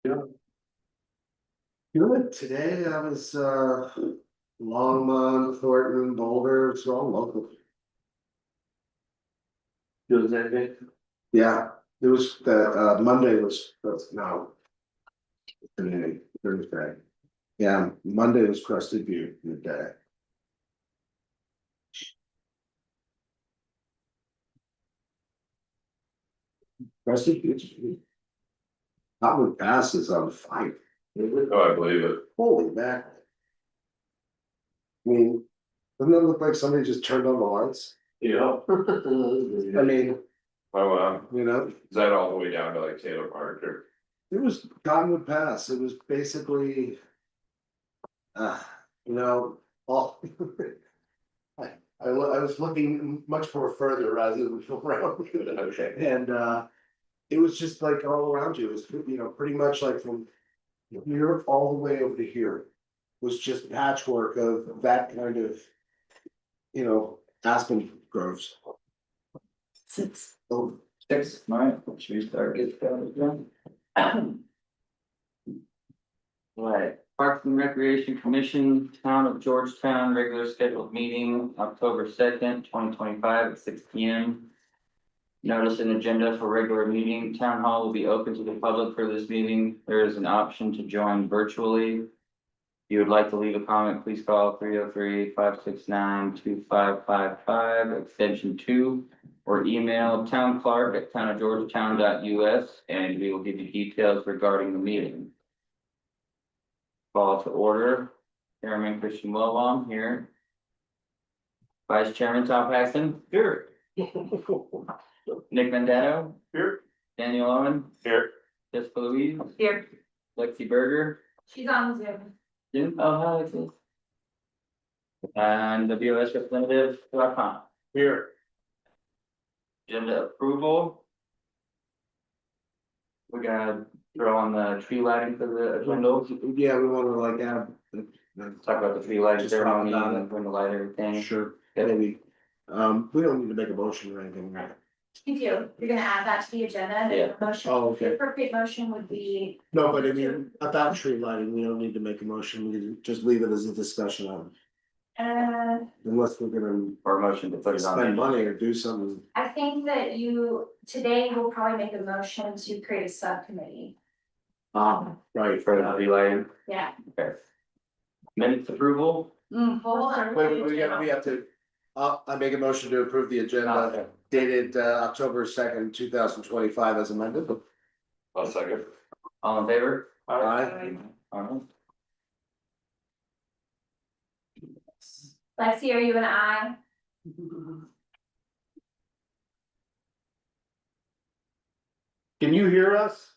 Good. Today I was Longmont, Thornton, Boulder, it's all local. Does that big? Yeah, it was Monday was no. Today, Thursday. Yeah, Monday was Crested Butte midday. Crested Butte. Outward Pass is on fire. Oh, I believe it. Holy mackerel. I mean, doesn't it look like somebody just turned on the lights? Yeah. I mean, Oh, wow. you know, Is that all the way down to like Taylor Park or? it was Cottonwood Pass. It was basically, uh, you know, all. I was looking much more further rather than around. Okay. And it was just like all around you. It was, pretty much like from here all the way over to here was just patchwork of that kind of, aspen groves. Six. Oh, Alright, should we start get started then? Right, Parks and Recreation Commission, Town of Georgetown, regular scheduled meeting, October 2nd, 2025 at 6 p.m. Notice an agenda for regular meeting, town hall will be open to the public for this meeting, there is an option to join virtually. If you would like to leave a comment, please call 303-569-2555, extension 2. Or email townclerk@townofgeorgetown.us and we will give you details regarding the meeting. Call to order, Chairman Christian Wilbaum here. Vice Chairman Tom Paxton. Here. Nick Vendetto. Here. Daniel Owen. Here. Jessica Louise. Here, Lexi Berger. she's on Zoom. Jim, oh, hi, Lexi. And the BOS representative, .com. Here. Agenda approval. We gotta throw on the tree lighting for the agenda. yeah, we want to like add. Talk about the tree lighting Just talk ceremony about it. and when the light everything. Sure, Yep. maybe. We don't need to make a motion or anything, right? You do, you're gonna add that to the agenda, and Yeah. the motion, Oh, the okay. appropriate motion would be, No, but I mean, about tree lighting, we don't need to make a motion, we can just leave it as a discussion on, unless we're gonna Or a motion to put it on. spend money or do something. I think that today we'll probably make a motion to create a subcommittee. Right. For the tree lighting. Yeah. Okay. Minutes approval. Hold on. We have to, I make a motion to approve the agenda dated October 2nd, 2025 as amended. I'll second. All in favor? Aye. Alright. Lexi, are you an I? Can you hear us?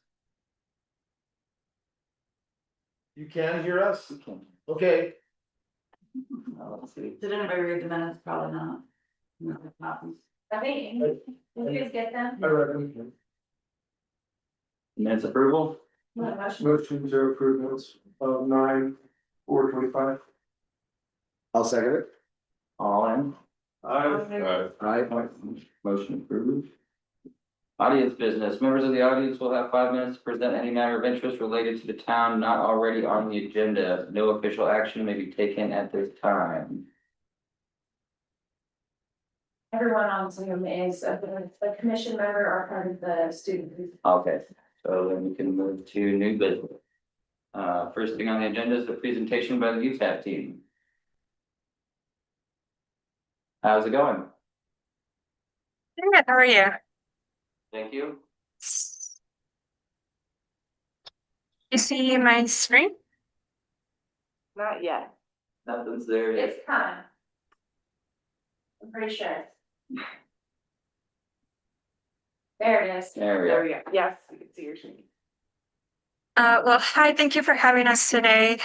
You can hear us? Okay. Let's see. Did anybody read the minutes? Probably not. No, copies. I mean, did you guys get them? reckon. Minutes approval. Motion to approve minutes of 9/4/25. I'll second it. All in. Aye. Motion approved. Audience business. Members of the audience will have 5 minutes to present any matter of interest related to the town not already on the agenda. No official action may be taken at this time. Everyone on Zoom is a commission member or part of the student group. Okay, so then we can move to new business. First thing on the agenda is the presentation by the UTAP team. How's it going? Good, how are you? Thank you. You see my screen? Not yet. Nothing's there yet. It's coming. I'm pretty sure. There it is. There we There go. we go. Yes, we can see your screen. Well, hi, thank you for having us today.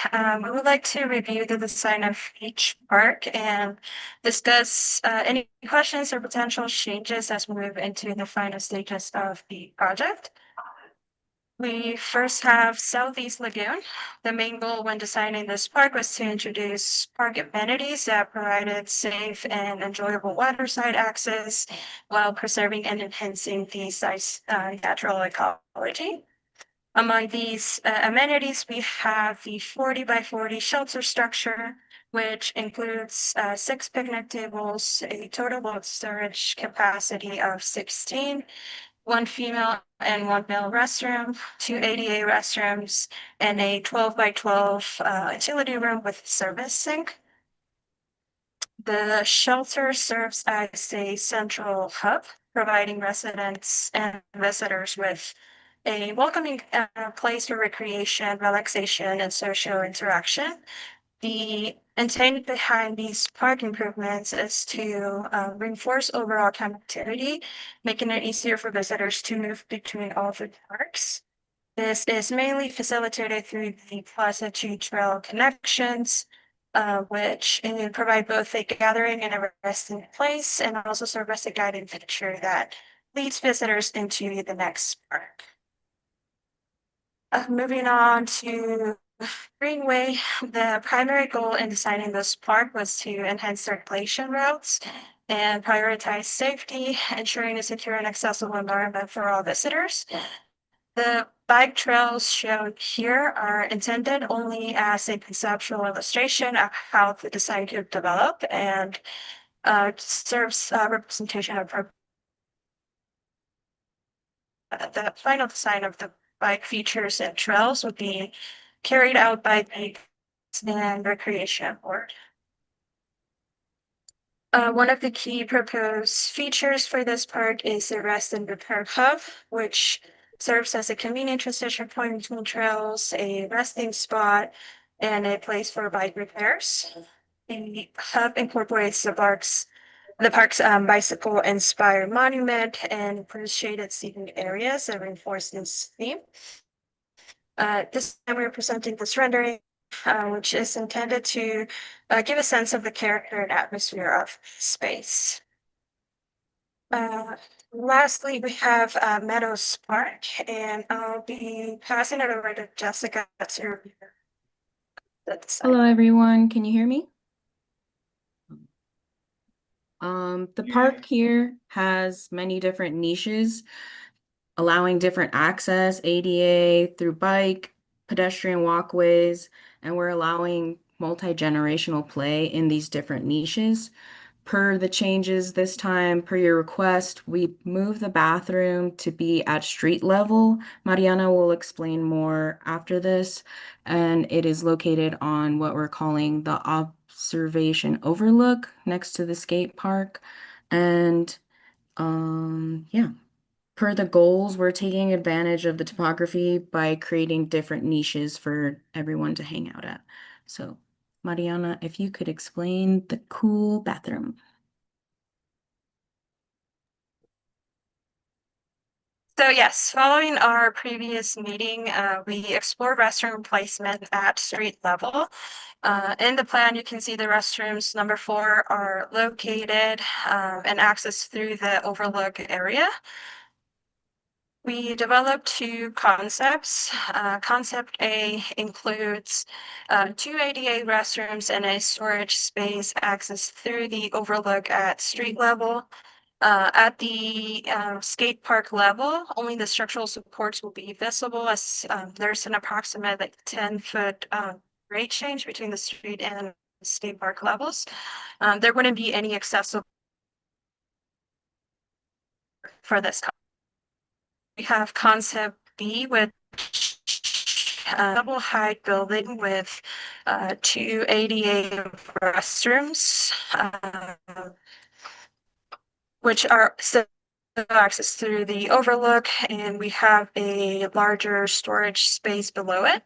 We would like to review the design of each park and discuss any questions or potential changes as we move into the final stages of the project. We first have Southeast Lagoon. The main goal when designing this park was to introduce park amenities that provided safe and enjoyable waterside access while preserving and enhancing the site's natural ecology. Among these amenities, we have the 40 by 40 shelter structure, which includes 6 picnic tables, a total boat storage capacity of 16, 1 female and 1 male restroom, 2 ADA restrooms, and a 12 by 12 utility room with service sink. The shelter serves as a central hub, providing residents and visitors with a welcoming place for recreation, relaxation, and social interaction. The intent behind these park improvements is to reinforce overall connectivity, making it easier for visitors to move between all the parks. This is mainly facilitated through the Plaza to Trail connections, which provide both a gathering and a resting place, and also serve as a guiding feature that leads visitors into the next park. Moving on to Greenway, the primary goal in designing this park was to enhance circulation routes and prioritize safety, ensuring a secure and accessible environment for all visitors. The bike trails shown here are intended only as a conceptual illustration of how the design could develop and serves representation of the final design of the bike features and trails would be carried out by the and Recreation Board. One of the key proposed features for this park is the Rest and Repair Hub, which serves as a convenient transition point between trails, a resting spot, and a place for bike repairs. The hub incorporates the park's bicycle-inspired monument and includes shaded seating areas that reinforce this theme. This time we're presenting this rendering, which is intended to give a sense of the character and atmosphere of space. Lastly, we have Meadows Park, and I'll be passing it over to Jessica to review the design. Hello, everyone. Can you hear me? The park here has many different niches, allowing different access, ADA through bike, pedestrian walkways, and we're allowing multi-generational play in these different niches. Per the changes this time, per your request, we moved the bathroom to be at street level. Mariana will explain more after this, and it is located on what we're calling the observation overlook next to the skate park. And yeah, per the goals, we're taking advantage of the topography by creating different niches for everyone to hang out at. So Mariana, if you could explain the cool bathroom. So yes, following our previous meeting, we explored restroom placement at street level. In the plan, you can see the restrooms number 4 are located and accessed through the overlook area. We developed 2 concepts. Concept A includes 2 ADA restrooms and a storage space accessed through the overlook at street level. At the skate park level, only the structural supports will be visible as there's an approximate 10-foot grade change between the street and skate park levels. There wouldn't be any accessible for this. We have concept B, which double height building with 2 ADA restrooms, which are still accessed through the overlook, and we have a larger storage space below it.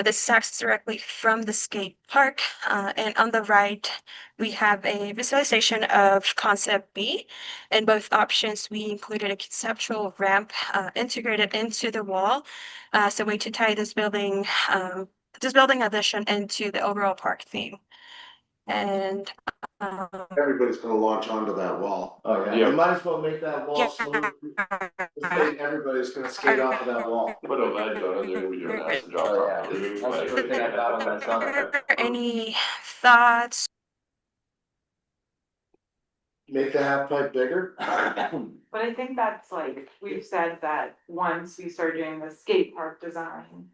This is accessed directly from the skate park, and on the right, we have a visualization of concept B. In both options, we included a conceptual ramp integrated into the wall, as a way to tie this building addition into the overall park theme. And Everybody's gonna launch onto that wall. Oh, You might as well make that wall smooth. This way everybody's gonna skate off of that wall. Put a ledge on it, they're gonna be doing acid drop off. That's the first thing I thought when I saw that. Any thoughts? Make the half pipe bigger. But I think that's like, we've said that once we start doing the skate park design,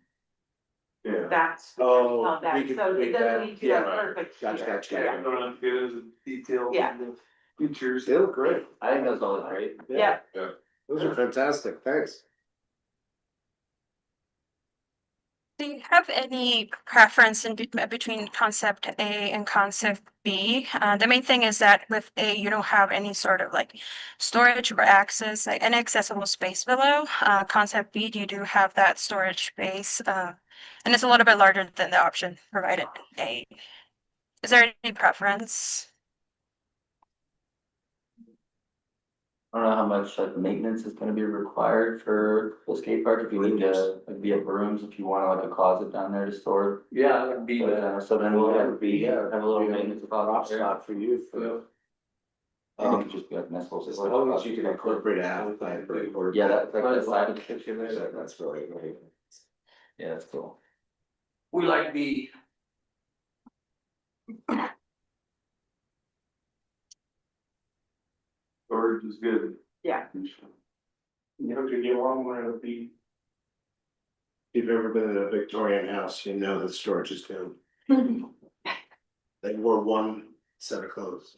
Yeah. that's. Oh, how that- we could So it tweak doesn't that. need to Yeah, be right. perfect Gotcha, here. gotcha, Yeah. gotcha. Don't have to get into details. Yeah. and the Features. They look great. I think that's all great. Yeah. Those are fantastic, thanks. Do you have any preference between concept A and concept B? The main thing is that with A, you don't have any sort of like storage or access, like inaccessible space below. Concept B, you do have that storage space, and it's a little bit larger than the option provided in A. Is there any preference? I don't know how much like maintenance is gonna be required for the skate park, if you need to, like, be at rooms, if you want like a closet down there to store. Yeah, that'd be. So then we'll have, Yeah. have a little maintenance Drop closet there. spot for you for. And it could just be like nice little. As long as you can incorporate a half pipe or. Yeah, that's like, Nice that's, little kitchen there. That's really great. yeah, that's cool. We like B. Storage is good. Yeah. You know, to get along with it, B. If you've ever been in a Victorian house, you know that storage is good. They wore one set of clothes.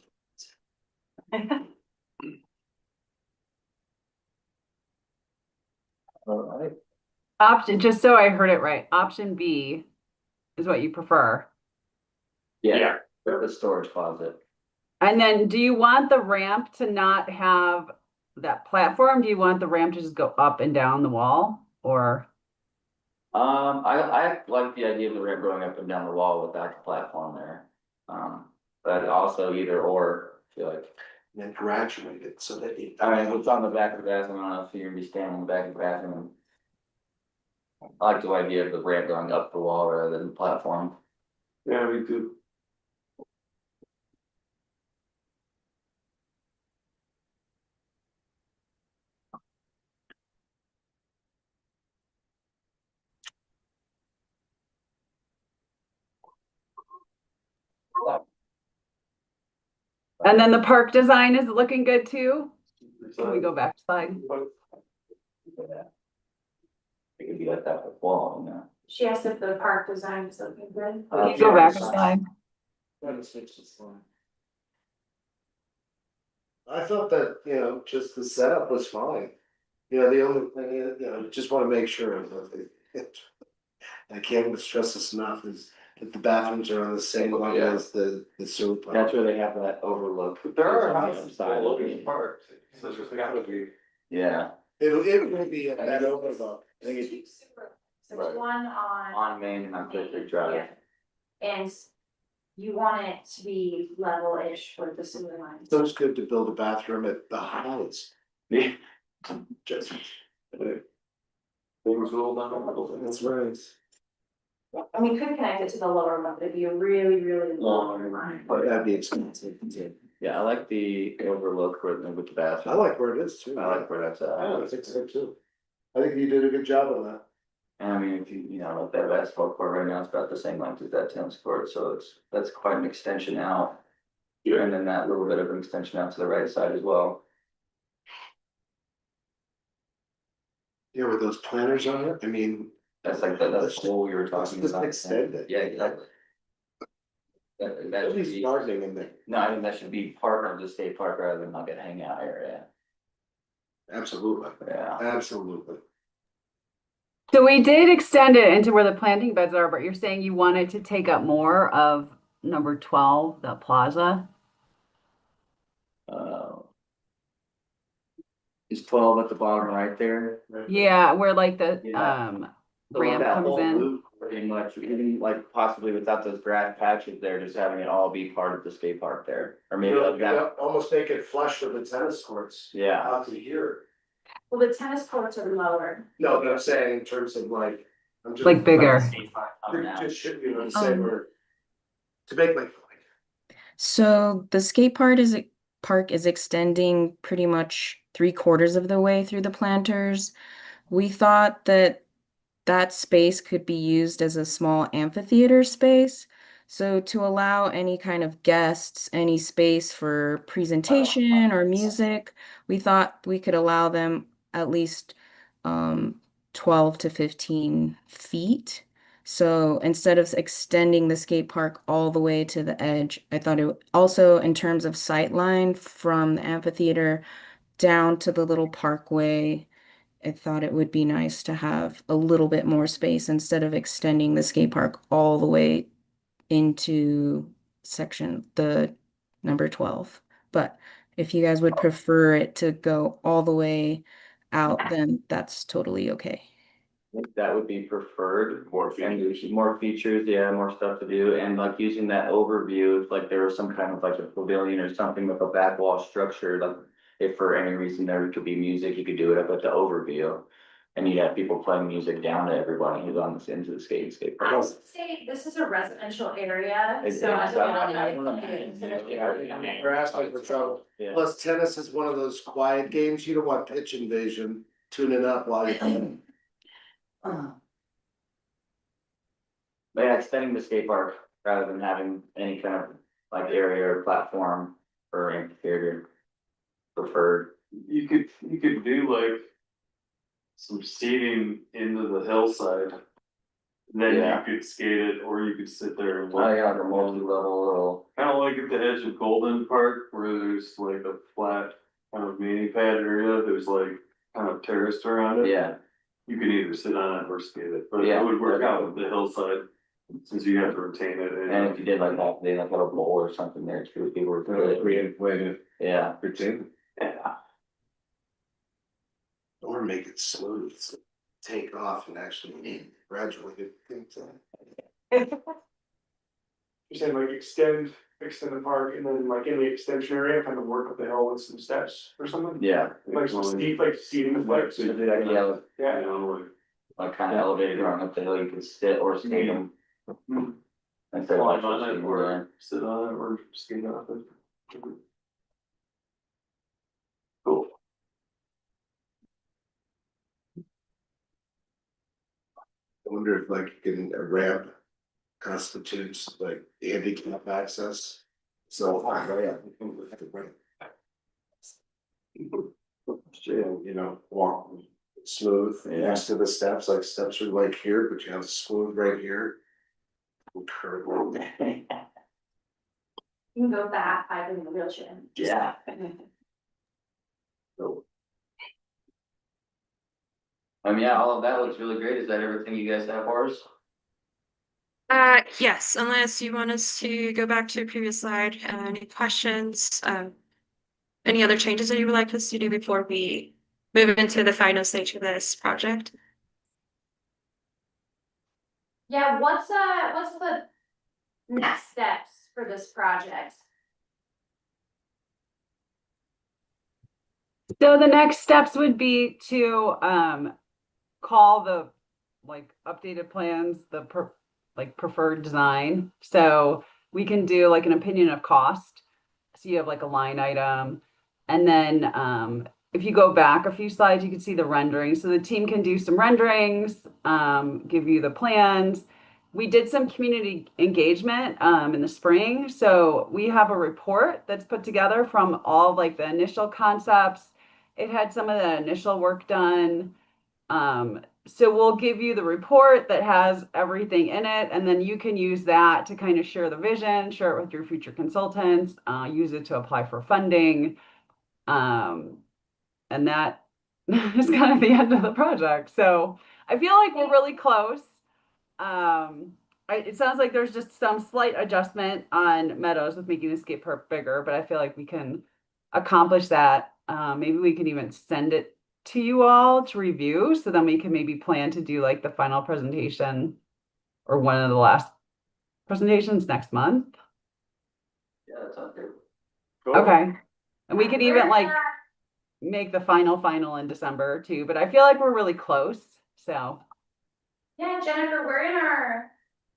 Alright. Option, just so I heard it right, option B is what you prefer. Yeah, the storage closet. And then do you want the ramp to not have that platform? Do you want the ramp to just go up and down the wall or? I like the idea of the ramp going up and down the wall without the platform there. But also either or, I feel like. And then graduate it so that you. I mean, it's on the back of the bathroom, I don't know if you're gonna be standing in the back of the bathroom. I like the idea of the ramp going up the wall rather than the platform. Yeah, we do. And then the park design is looking good too? Can we go back to slide? Yeah. It could be like that with wall, you know. She asked if the park design is looking good. Can you go back a slide? I thought that, just the setup was fine. The only thing is, just wanna make sure that I can't stress this enough is that the bathrooms are on the same level Yeah. as the sewer pump. That's where they have that overlook. There are on the houses outside all of over the- the park, so it's just gotta be. Yeah, It will be a that overlook. I think it's So there's one on Main and on Clifford Drive. Yeah. And you want it to be level-ish with the sewer line. So it's good to build a bathroom at the highest. Yeah. Just. Things roll down. That's right. I mean, could connect it to the lower one, but it'd be a really, really long line. But that'd be expensive. Yeah, I like the overlook with the I bathroom. like where it is too. I like where that's at. I think so too. I think you did a good job on that. And I mean, if you know, that basketball court right now is about the same length as that tennis court, so that's quite an extension out. And then that little bit of an extension out to the right side as well. Yeah, with those planters on it, I mean. That's like that's Let's the hole we were let's talking just about. extend it. Yeah, exactly. That should Nobody's be, gardening in there. no, I think that should be part of the state park rather than like a hangout area. Absolutely, Yeah. absolutely. So we did extend it into where the planting beds are, but you're saying you wanted to take up more of number 12, the plaza? Is 12 at the bottom right there? Yeah, where like the Yeah. So ramp that comes whole in. loop, pretty much, even like possibly without those grass patches there, just having it all be part of the skate park there, or maybe like that. Almost make it flush with the tennis courts. Yeah, Out to here. Well, the tennis courts are lower. No, but I'm saying in terms of like. I'm just. Like bigger. Just should, say we're. To make my point. So the skate park is extending pretty much 3/4 of the way through the planters. We thought that that space could be used as a small amphitheater space. So to allow any kind of guests, any space for presentation or music, we thought we could allow them at least 12 to 15 feet. So instead of extending the skate park all the way to the edge, I thought it also in terms of sight line from the amphitheater down to the little parkway, I thought it would be nice to have a little bit more space instead of extending the skate park all the way into section the number 12. But if you guys would prefer it to go all the way out, then that's totally okay. I think that would be preferred. And there's more features, yeah, more stuff to do, and like using that overview, if like there was some kind of like a pavilion or something with a back wall structure, like if for any reason there could be music, you could do it up at the overview. And you'd have people playing music down to everybody who's on this into the skate I park. would say this is a residential area, It's- so I it's- don't know. We're asking for trouble. Yeah. Plus tennis is one of those quiet games. You don't want pitch invasion tuning up while you're playing. But yeah, extending the skate park rather than having any kind of like area or platform or amphitheater preferred. You could do like some seating into the hillside. Then Yeah. you could skate it, or you could sit there and Oh, look. yeah, like a multi-level little, Kind of like at the edge of Golden Park where there's like a flat kind of mini pad area, there's like kind of terraced around it. yeah, You could either sit on it or skate it, but Yeah. it would work out with the hillside since you have to retain it. and if you did like that, they like have a bowl or something there too, people were good, Way to yeah. retain Yeah. or make it smooth, so take off and actually gradually get into. You're saying like extend the park and then like in the extension area, kind of work up the hill with some steps or something? Yeah. Like some steep, like seating effects? So do that, yeah, Yeah. You know, like kind of elevated going up the hill, you could sit or skate them. Instead of climb like on it just or sit on it or skate off it. Cool. I wonder if like getting a ramp constitutes like handicap access. So, yeah. You know, walk smooth Yeah. next to the steps, like steps are like here, but you have smooth right here. Curve. You can go back by doing the wheelchair. Yeah. So, Yeah, all of that looks really great. Is that everything you guys have for us? Yes, unless you want us to go back to a previous slide, any questions, any other changes that you would like us to do before we move into the final stage of this project? Yeah, what's the next steps for this project? So the next steps would be to call the like updated plans, the preferred design. So we can do like an opinion of cost. So you have like a line item. And then if you go back a few slides, you can see the rendering. So the team can do some renderings, give you the plans. We did some community engagement in the spring. So we have a report that's put together from all like the initial concepts. It had some of the initial work done. So we'll give you the report that has everything in it, and then you can use that to kind of share the vision, share it with your future consultants, use it to apply for funding. And that is kind of the end of the project. So I feel like we're really close. It sounds like there's just some slight adjustment on Meadows with making the skate park bigger, but I feel like we can accomplish that. Maybe we can even send it to you all to review, so then we can maybe plan to do like the final presentation or one of the last presentations next month. Yeah, that sounds good. Okay. And we could even like make the final in December too, but I feel like we're really close, so. Yeah, Jennifer, we're in our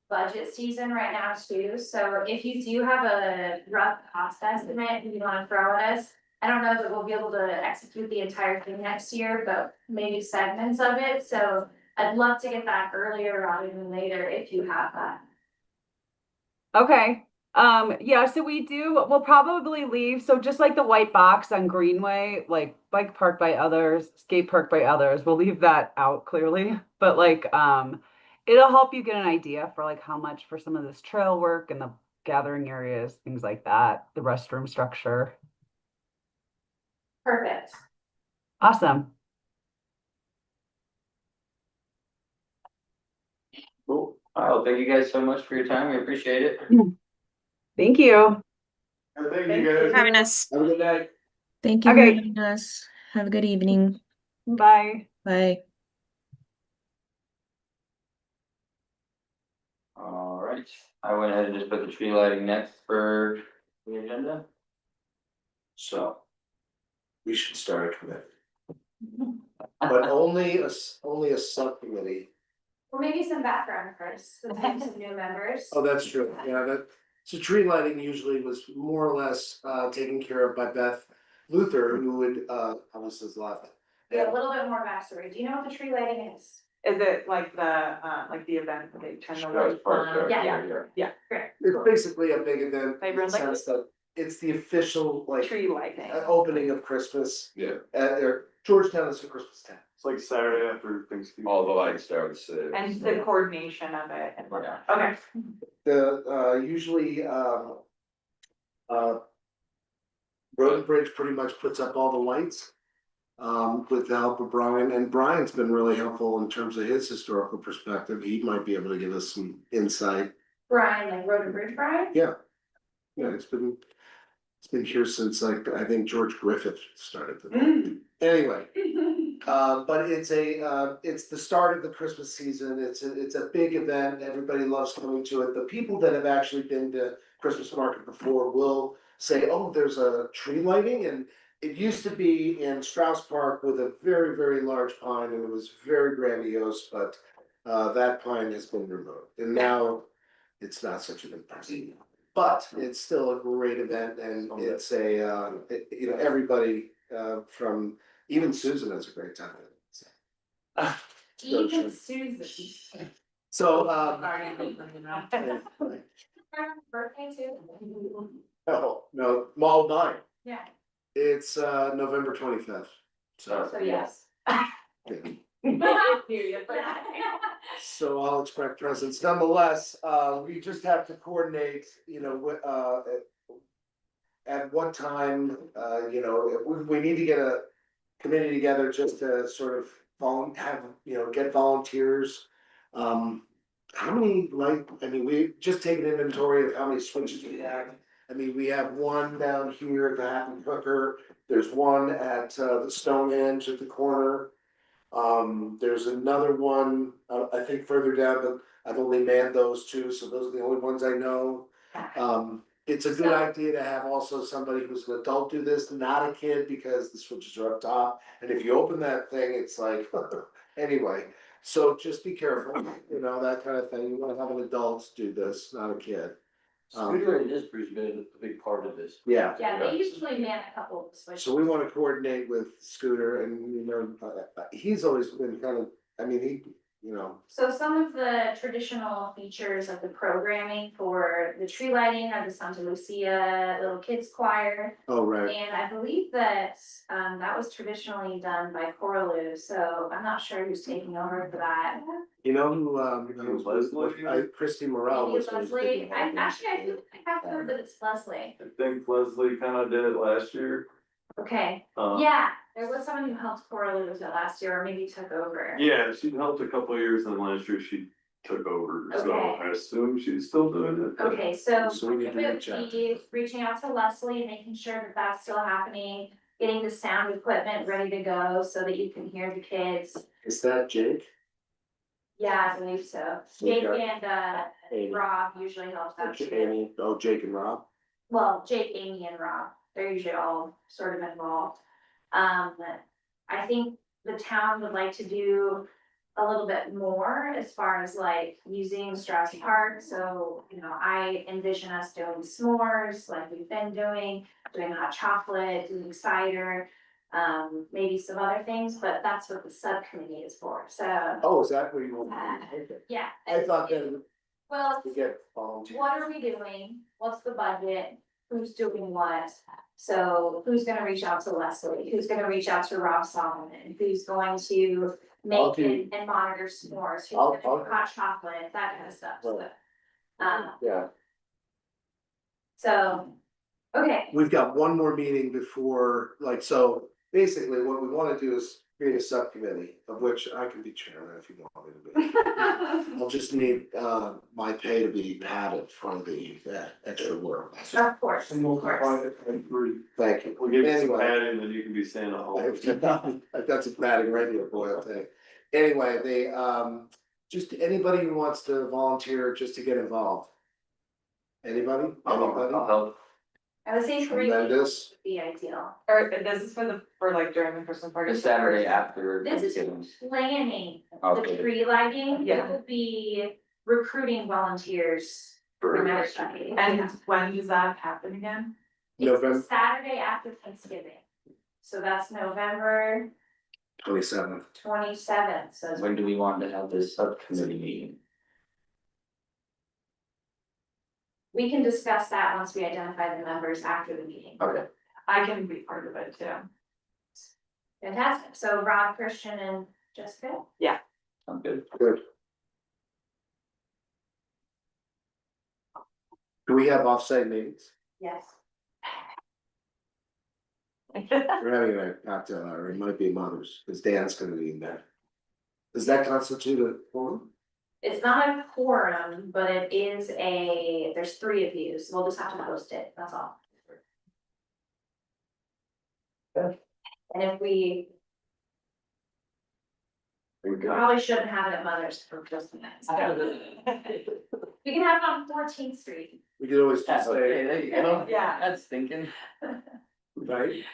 budget season right now too, so if you do have a rough cost estimate you wanna throw at us. I don't know that we'll be able to execute the entire thing next year, but maybe segments of it, so I'd love to get that earlier rather than later if you have that. Okay. Yeah, so we'll probably leave. So just like the white box on Greenway, like bike park by others, skate park by others, we'll leave that out clearly. But like, it'll help you get an idea for like how much for some of this trail work and the gathering areas, things like that, the restroom structure. Perfect. Awesome. Cool. Wow, thank you guys so much for your time. We appreciate it. Thank you. Thank Thank you guys. Having us. Have a good night. Thank you for Okay. having us. Have a good evening. Bye. Bye. All right, I went ahead and just put the tree lighting next for the agenda. So. We should start a committee, but only a subcommittee. Well, maybe some background first, since we have some new members. Oh, that's true, yeah, so tree lighting usually was more or less taken care of by Beth Luther, who would, Alice is laughing. Yeah, a little bit more backstory. Do you know what the tree lighting is? Is it like the event that they turn the lights on? Yeah. It's basically a big event, They in the run like sense that it's the official, like, Tree lighting. opening of Christmas. Yeah. Georgetown is a Christmas town. It's like Saturday after Thanksgiving. All the lights start at 6. And the coordination of it and whatnot. Okay. The, usually, Road and Bridge pretty much puts up all the lights. With the help of Brian, and Brian's been really helpful in terms of his historical perspective. He might be able to give us some insight. Brian, like Road and Bridge Brian? Yeah, it's been here since, like, I think George Griffith started it. Anyway, but it's the start of the Christmas season. It's a big event. Everybody loves coming to it. The people that have actually been to Christmas market before will say, oh, there's a tree lighting, and it used to be in Strauss Park with a very, very large pine, and it was very grandiose, but that pine has been removed, and now it's not such an impressive. But it's still a great event, and it's everybody from, even Susan has a great time. Even Susan. So, Birthday too? no, Mall 9. Yeah, It's November 25th. so yes. Yeah. So I'll expect presents. Nonetheless, we just have to coordinate, at what time, we need to get a committee together just to sort of get volunteers. How many, we just take an inventory of how many switches we have. I mean, we have one down here at the Happy Cooker. There's one at the Stonehenge at the corner. There's another one, I think further down, but I've only manned those two, so those are the only ones I know. It's a good idea to have also somebody who's an adult do this, not a kid, because the switches are up top, and if you open that thing, it's like, anyway. So just be careful, that kind of thing. You wanna have an adult do this, not a kid. Scooter is pretty good, a big part of this. Yeah. Yeah, they usually man a couple of switches. So we wanna coordinate with Scooter, and he's always been kind of, So some of the traditional features of the programming for the tree lighting are the Santa Lucia Little Kids Choir. oh, right. And I believe that that was traditionally done by Coraloo, so I'm not sure who's taking over for that. You know who, Leslie? Christy Morel Maybe was. Leslie, I have heard that it's Leslie. I think Leslie kind of did it last year. Okay, Uh, yeah, there was someone who helped Coraloo with it last year, or maybe took over. Yeah, she helped a couple of years, and last year she took over, so Okay. I assume she's still doing it. Okay, so So we need to reach out. be reaching out to Leslie, making sure that that's still happening, getting the sound equipment ready to go so that you can hear the kids. Is that Jake? Yeah, I believe so. Okay. Jake and Amy. Rob usually help out too. Amy, Jake and Rob? Well, Jake, Amy and Rob, they're usually all sort of involved. I think the town would like to do a little bit more as far as like using Strauss Park, so, I envision us doing s'mores like we've been doing hot chocolate, doing cider. Maybe some other things, but that's what the subcommittee is for, so, Oh, is that where you want? Okay. yeah. I thought that Well, We get volunteers. what are we doing? What's the budget? Who's doing what? So who's gonna reach out to Leslie? Who's gonna reach out to Rob Solomon? Who's going to I'll make do- and monitor s'mores? Who's I'll- gonna do hot chocolate, that kind of stuff, so. Right. Yeah, So, okay, we've got one more meeting before, like, so basically what we wanna do is create a subcommittee, of which I can be chairman if you want me to be. I'll just need, my pay to be padded for the, extra work. of course, And we'll of course. provide it and agree. Thank you. We'll give you some Anyway. padding, then you can be Santa Claus. I've got some padding right here, boy, I'll tell you. Anyway, they, just anybody who wants to volunteer just to get involved. Anybody? Anybody? I'll help. I would say 3 Tremendous. would be ideal. Or this is for like during the Christmas party. The Saturday after. This is Thanksgiving. planning the Okay. tree lighting, it Yeah. would be recruiting volunteers from everybody. And when does that happen again? It's November the Saturday after Thanksgiving. So that's November 27th. 27th, so it's- When do we want to have this subcommittee meeting? we can discuss that once we identify the members after the meeting. Okay, I can be part of it too. Fantastic, so Rob, Christian and Jessica? sounds good. Good. Do we have offsite meetings? Yes. We're having a cocktail hour, it might be Mother's, because Dan's gonna be in there. Does that constitute a forum? It's not a quorum, but it is there's 3 of you, so we'll just have to post it, that's all. Okay. And if we probably shouldn't have it at Mother's for just a minute. We can have it on 14th Street. We could always Yeah, just okay, say, there you go. Yeah. That's thinking. right?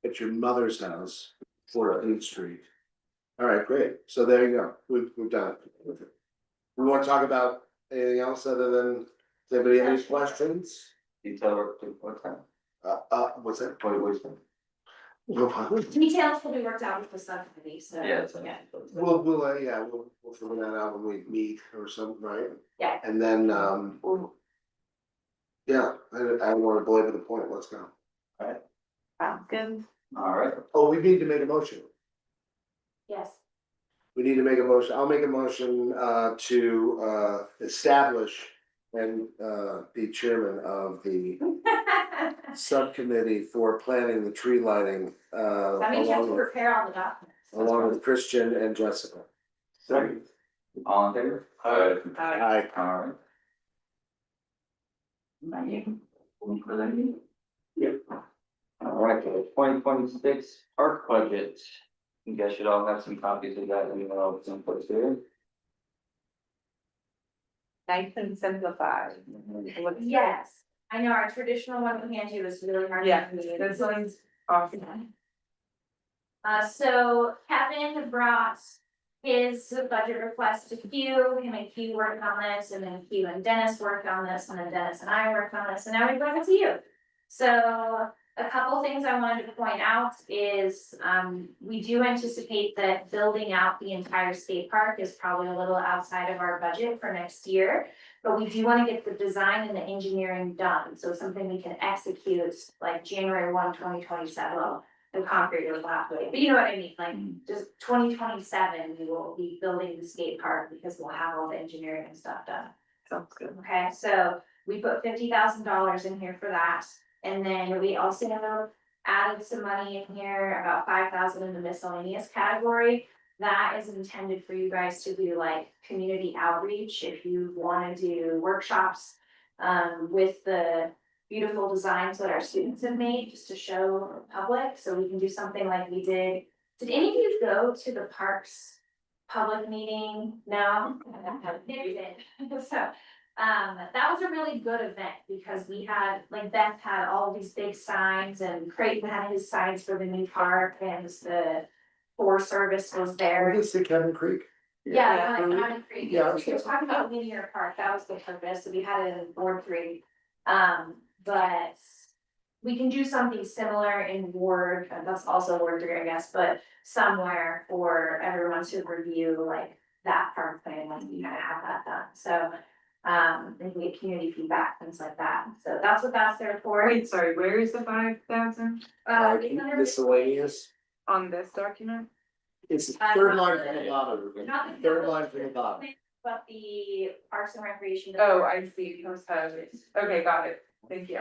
At your mother's house, 14th Street. All right, great, so there you go, we've done it. We wanna talk about anything else other than, does anybody have any questions? Detail work, what time? What's that? What's that? Details will be worked out with the subcommittee, so. Yeah, it's. We'll figure that out when we meet or something, right? Yeah. And then, yeah, I don't wanna belabor the point, let's go. Sounds good. All right, Oh, we need to make a motion. Yes. We need to make a motion, I'll make a motion to establish and be chairman of the subcommittee for planning the tree lighting. That means you have to Along prepare all the documents. with Christian and Jessica. Second. all in favor? Aye. All right. Not you. One for that meeting? Yep. All right, 2026 park budget. You guys should all have some copies of that, and you know, some place here. Nice and simplified. Yes, I know our traditional one we hand you is really hard. to Yeah, read. this one's awesome. So Kevin brought his budget request to Q, him and Q worked on this, and then Q and Dennis worked on this, and then Dennis and I worked on this, and now we bring it to you. So a couple things I wanted to point out is, we do anticipate that building out the entire skate park is probably a little outside of our budget for next year. But we do wanna get the design and the engineering done, so something we can execute like January 1, 2027. The concrete will have to wait, but you know what I mean, like, just 2027, we will be building the skate park because we'll have all the engineering and stuff done. Sounds good. Okay, so we put $50,000 in here for that, and then we also added some money in here, about 5,000 in the miscellaneous category. That is intended for you guys to do like community outreach, if you wanna do workshops. With the beautiful designs that our students have made, just to show the public, so we can do something like we did. Did any of you go to the parks public meeting? No? Maybe you did. So, that was a really good event, because we had, like Beth had all these big signs, and Creighton had his signs for the new park, and the Forest Service was there. Did you see Kevin Creek? Yeah, County Creek, Yeah. we were talking about linear park, that was the purpose, so we had it in Ward 3. But we can do something similar in Ward, and that's also Ward 3, I guess, but somewhere for everyone to review like that park plan, when we kind of have that done, so. and we get community feedback, things like that. So that's what that's there for. Wait, sorry, where is the 5,000 It's under- Miscellaneous, on this document? it's the third line from the bottom, Not the- third line from the bottom. But the Parks and Recreation. Oh, I see, proposed. Okay, got it. Thank you.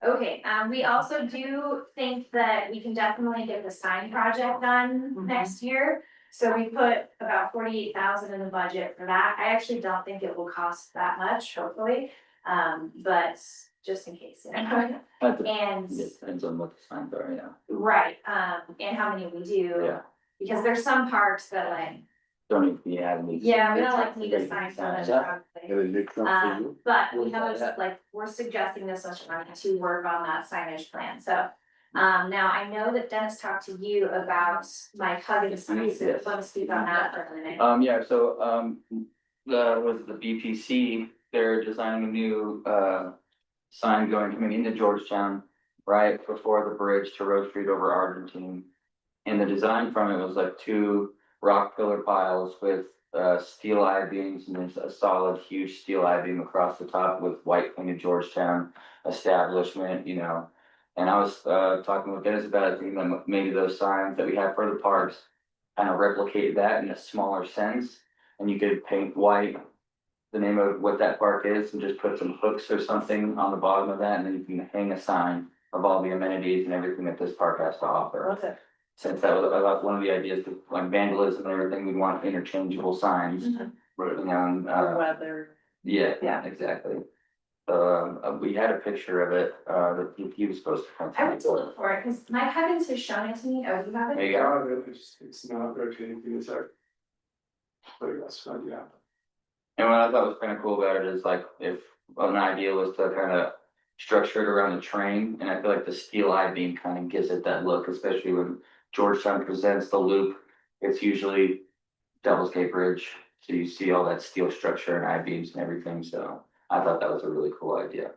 Okay, we also do think that we can definitely get the sign project done Mhm. next year. So we put about 48,000 in the budget for that. I actually don't think it will cost that much, hopefully. But just in case, you know. At the- And, it depends on what the signs are, yeah. right, and how many we do. Yeah. Because there's some parks that like, Don't need to be adding these. yeah, we don't like need a sign for them probably. And a new truck for you. But we Where's have, that at? like, we're suggesting this much money to work on that signage plan, so. Now I know that Dennis talked to you about Mike Huggins, so Yes. let me speak on that for a minute. Yeah, so, the BPC, they're designing a new, sign coming into Georgetown, right before the bridge to Road Street over Argentine. And the design from it was like two rock pillar piles with, steel I-beams, and there's a solid huge steel I-beam across the top with white painted Georgetown establishment, you know. And I was, talking with Dennis about it, thinking that maybe those signs that we have for the parks kind of replicate that in a smaller sense. And you could paint white the name of what that park is and just put some hooks or something on the bottom of that, and then you can hang a sign of all the amenities and everything that this park has to offer. Okay. Since that was, one of the ideas, with like vandalism and everything, we want interchangeable signs, Right. you know, and, Weather. yeah, Yeah. exactly. We had a picture of it, that he was supposed to come. I went to look for it, cause Mike Huggins has shown it to me, oh, you have There it? you go. It's not rotating through the side. But that's fine, yeah. And what I thought was kind of cool about it is like, if an idea was to kind of structure it around the train, and I feel like the steel I-beam kind of gives it that look, especially when Georgetown presents the loop. It's usually Devil's Gate Bridge, so you see all that steel structure and I-beams and everything, so I thought that was a really cool idea.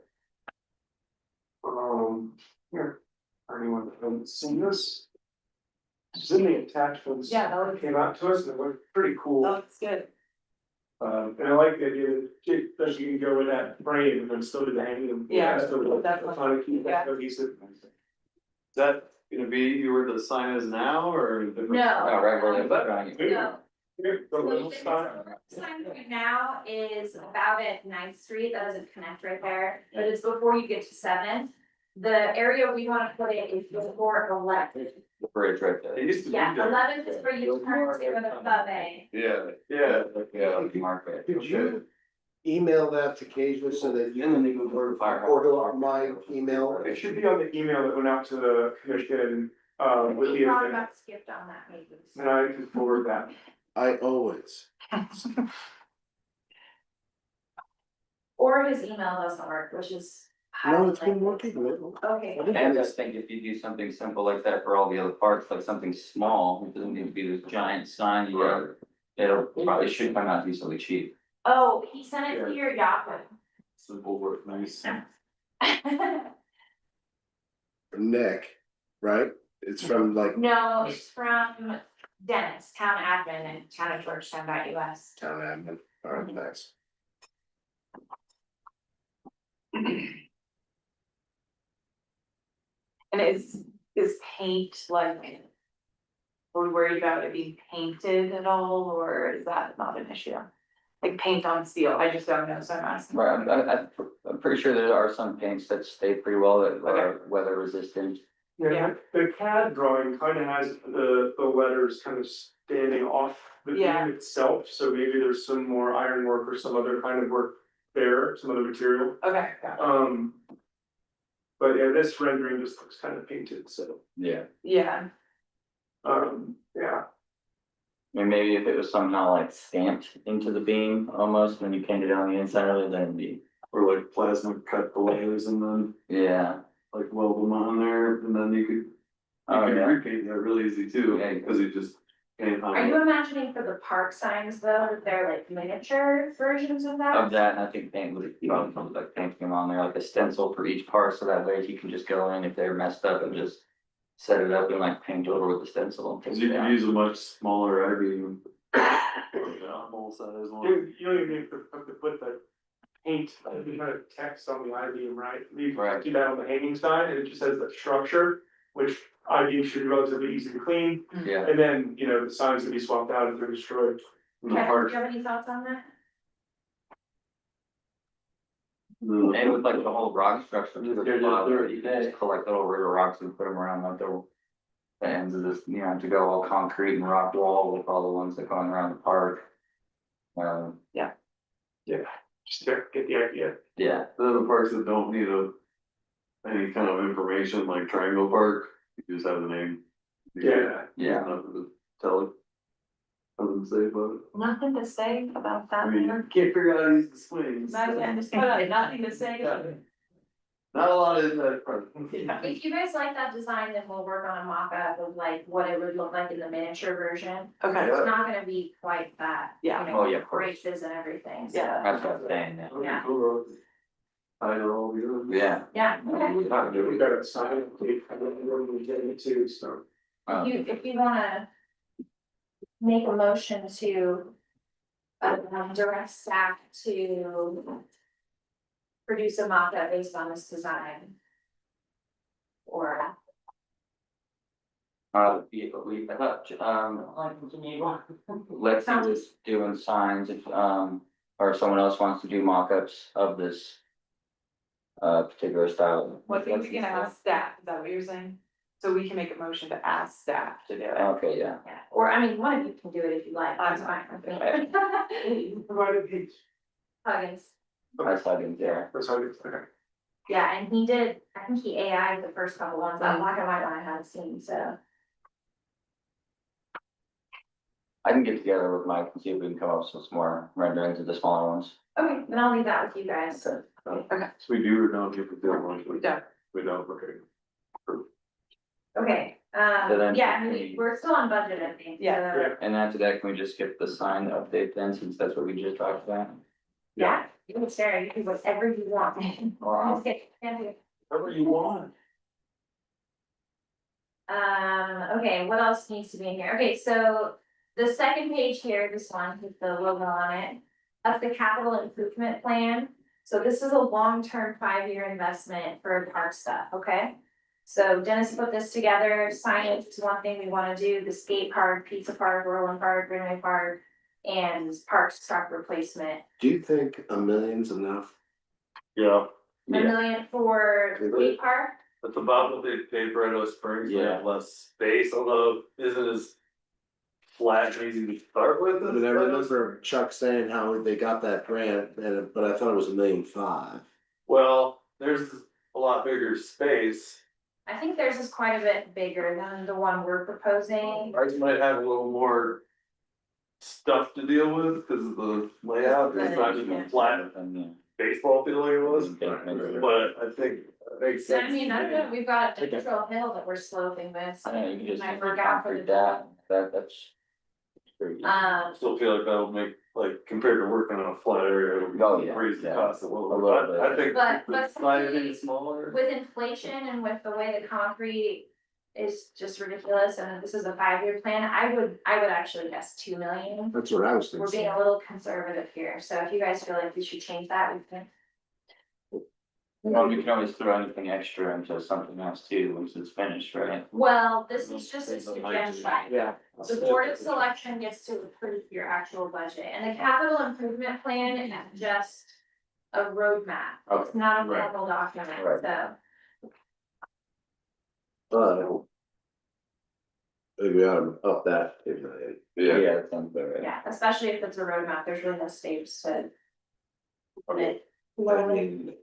Here, for anyone that hasn't seen this. It's in the attachments. Yeah, that looks- Came out to us and it looked pretty cool. That's good. And I like the idea that you can go with that frame and then still do the hanging. Yeah, So definitely. trying to keep Yeah. that cohesive. Is that gonna be where the sign is now or? different- No. All right, well, then, but, No. Here, the little sign. Sign right now is about at 9th Street, that doesn't connect right there, but it's before you get to 7th. The area we wanna put it is before 11th. the bridge right It there. used to be Yeah, there. 11th is where you turn to the buffet. Yeah, yeah. Yeah, market. Could you email that to Kezia so that you And then they can go to the fire. order my email? It should be on the email that went out to the commission, with We the, probably and got skipped on that maybe. I can forward that. I always. Or his email doesn't work, which is. No, it's been highly working. Okay. I just think if you do something simple like that for all the other parts, like something small, it doesn't need to be this giant sign, you know. It'll probably should come out decently cheap. Oh, he sent it to your Yahoo. Simple work, nice. Nick, right? It's from like No, it's from Dennis, town admin and townofgeorgetown.us. town admin. All right, thanks. And is paint like? Are we worried about it being painted at all, or is that not an issue? Like paint on steel, I just don't know, so I'm asking. Right, I'm pretty sure there are some paints that stay pretty well, that are weather resistant. Yeah, the CAD drawing kind of has the letters kind of standing off the Yeah. beam itself, so maybe there's some more ironwork or some other kind of work there, some other material. Okay, got it. But yeah, this rendering just looks kind of painted, so, Yeah. Yeah, yeah. I mean, maybe if it was somehow like stamped into the beam almost, when you painted it on the inside of it, then it'd be, Or like plasma cut the layers and then yeah. like weld them on there and then you could. Oh, You yeah. can repaint that really easy too, Yeah. because you just paint on Are you it. imagining for the park signs though, that they're like miniature versions of that? Of that, and I think paint would, probably like painting them on there, like a stencil for each part, so that way you can just go in if they're messed up and just set it up and like paint over with the stencil and Cause take you it could down. use a much smaller I-beam. Both size one. You don't even need to put the paint, we kind of text on the I-beam, right? We Right. do that on the hanging sign, and it just says the structure, which I-beam should be relatively easy to clean. Yeah. And then, you know, the signs can be swapped out if they're destroyed. In the Kevin, do park. you have any thoughts on that? And with like the whole rock structure, too, there's a lot where you can They're- just collect little river rocks and put them around like the ends of this, you know, to go all concrete and rock wall with all the ones that go around the park. Just to get the idea. Yeah, They're the parks that don't need any kind of information, like Triangle Park, you just have the name. Yeah. yeah. Nothing to tell it. Nothing to say about it. Nothing to say about I that. mean, you there? can't figure out how to use the swings. Not yet, just put it, nothing to say. Not a lot in that part. Yeah. If you guys like that design, then we'll work on a mock-up of like what it would look like in the miniature version. Okay, It's not gonna be quite that, you Yeah. know, Oh, yeah, of course. braces and everything, so. Yeah. That's what I'm saying, yeah. Yeah. I know, Yeah. Yeah, okay. We got a sign, when we get it too, so. If you wanna make a motion to direct staff to produce a mock-up based on this design. Or, Let's do this doing signs if, or if someone else wants to do mock-ups of this. Particular style. what things we can ask staff, is that what you're saying? So we can make a motion to ask staff to do it. Okay, yeah. yeah, or I mean, one of you can do it if you like, I'm that's fine with me. Provided he's. Huggins, That's how I did there. That's how it is, okay. yeah, and he did, I think he AI'd the first couple ones, that black and white one I hadn't seen, so. I can get together with Mike and see if we can come up with some more renderings of the smaller ones. Okay, then I'll leave that with you guys. Okay. So we do or don't get the deal one? We don't. We don't, okay. Okay, So then yeah, can we- we're still on budget, I think. Yeah. so- And after that, can we just skip the sign update then, since that's what we just talked about? Yeah, you can share, you can do whatever you want. Wow. Just get- can't do- Whatever you want. Okay, what else needs to be in here? Okay, so the second page here, this one with the logo on it. That's the capital improvement plan. So this is a long-term 5-year investment for park stuff, okay? So Dennis put this together, signage is one thing we wanna do, the skate park, pizza park, Roland Park, Greenway Park. And park truck replacement, Do you think a million's enough? Yeah, $1 million for the skate park. that's about what they paid for Idaho Springs, they have less space, although isn't as flat and easy to start with. I mean, I remember Chuck saying how they got that grant, but I thought it was $1.5 million. Well, there's a lot bigger space. I think theirs is quite a bit bigger than the one we're proposing. Ours might have a little more stuff to deal with because of the layout, it's not just a flat baseball field like it was. But I think it makes So sense. I mean, I don't know, we've got a neutral hill that we're sloping this. Yeah, you can just Might work out for concrete the. that's. Pretty good. I still feel like that'll make, like, compared to working on a flat area, it'll Oh, yeah, raise the yeah. cost a little A bit. little bit. I think But the sliding smaller. with inflation and with the way the concrete is just ridiculous, and this is a 5-year plan, I would actually guess 2 million. That's what I was We're thinking. being a little conservative here, so if you guys feel like we should change that, we can. Well, you can always throw anything extra into something else too, once it's finished, right? Well, this is just a suggestion. Yeah. The board of selection gets to approve your actual budget, and the capital improvement plan is just a roadmap. It's not a Right. formal document, Right. so. Maybe we ought to up that $2 million. Yeah, that sounds about right. Yeah, especially if it's a roadmap, there's really no steps to. Put it. I mean.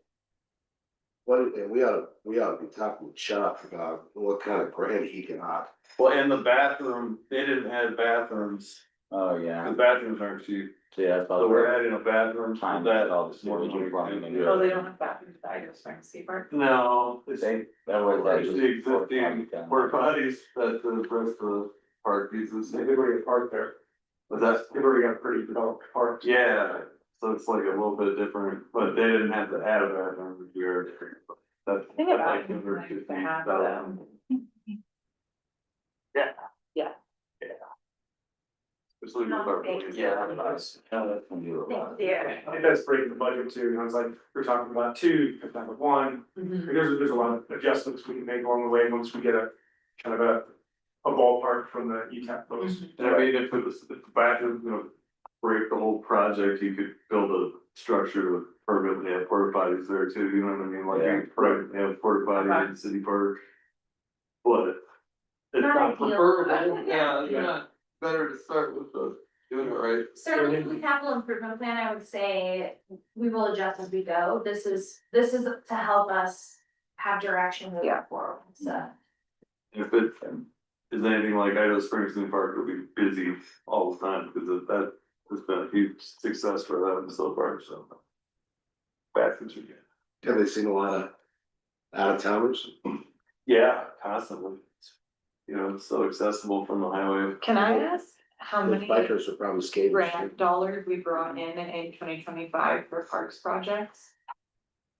We ought to be talking to Chuck about what kind of grant he got. Well, and the bathroom, they didn't add bathrooms, Oh, yeah, the bathrooms aren't cheap, yeah, that's all. so we're adding a bathroom for Time, that. all the more sewage money. plumbing and- Oh, they don't have bathrooms, I just trying to see where. No, it's They, that was There's like. the existing porta potties that the rest of the park uses. They've already got park there, But that's, they've already got a pretty developed park. yeah, so it's like a little bit different, but they didn't have to add a bathroom here. That's. I think that's about like it, like, to 150,000. have them. Yeah. Yeah. Yeah. Just leave it there. Yeah. That's gonna be a lot. Yeah. It does break the budget too, you know, it's like, we're talking about two, if not one, there's a lot of adjustments we can make along the way once we get a kind of a ballpark from the ETAP folks. And I mean, if it was, if the bathroom, you know, break the whole project, you could build a structure with permanently have porta potties there too, you know what I mean? Like Yeah. you permanently have porta potty in city park. But. It's Not not ideal. preferable, yeah, yeah, better to start with the, doing it right. Certainly for the capital improvement plan, I would say we will adjust as we go. This is to help us have direction moving forward, so. If it is anything like Idaho Springs New Park, it'll be busy all the time, because that has been a huge success for them so far, so. Bathrooms are good. Have they seen a lot of out of towners? Yeah, constantly. You know, it's so accessible from the highway. Can I ask how Those many bikers are probably skating. grant dollars we brought in 2025 for parks projects?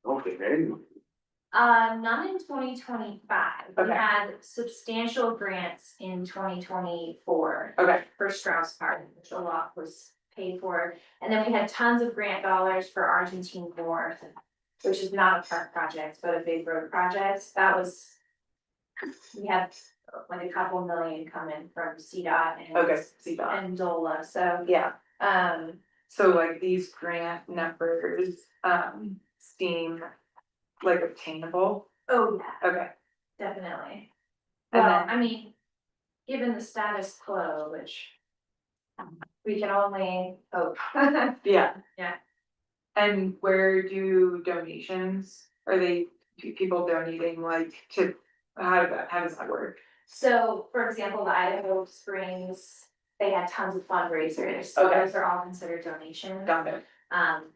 Okay, None in 2025. We Okay. had substantial grants in 2024 Okay, for Strauss Park, which a lot was paid for. And then we had tons of grant dollars for Argentine North, which is not a park project, but a big road project. That was. We had like a couple million come in from CDOT and. okay, see that, And DOLA, so, yeah, um, so like these grant numbers, seem like obtainable, oh yeah, okay. definitely. And Well, then- I mean, given the status quo, which. We can only hope. Yeah. Yeah. And where do donations, are they people donating like to, how does that work? So, for example, the Idaho Springs, they had tons of fundraisers, so Okay. those are all considered donations. Got it.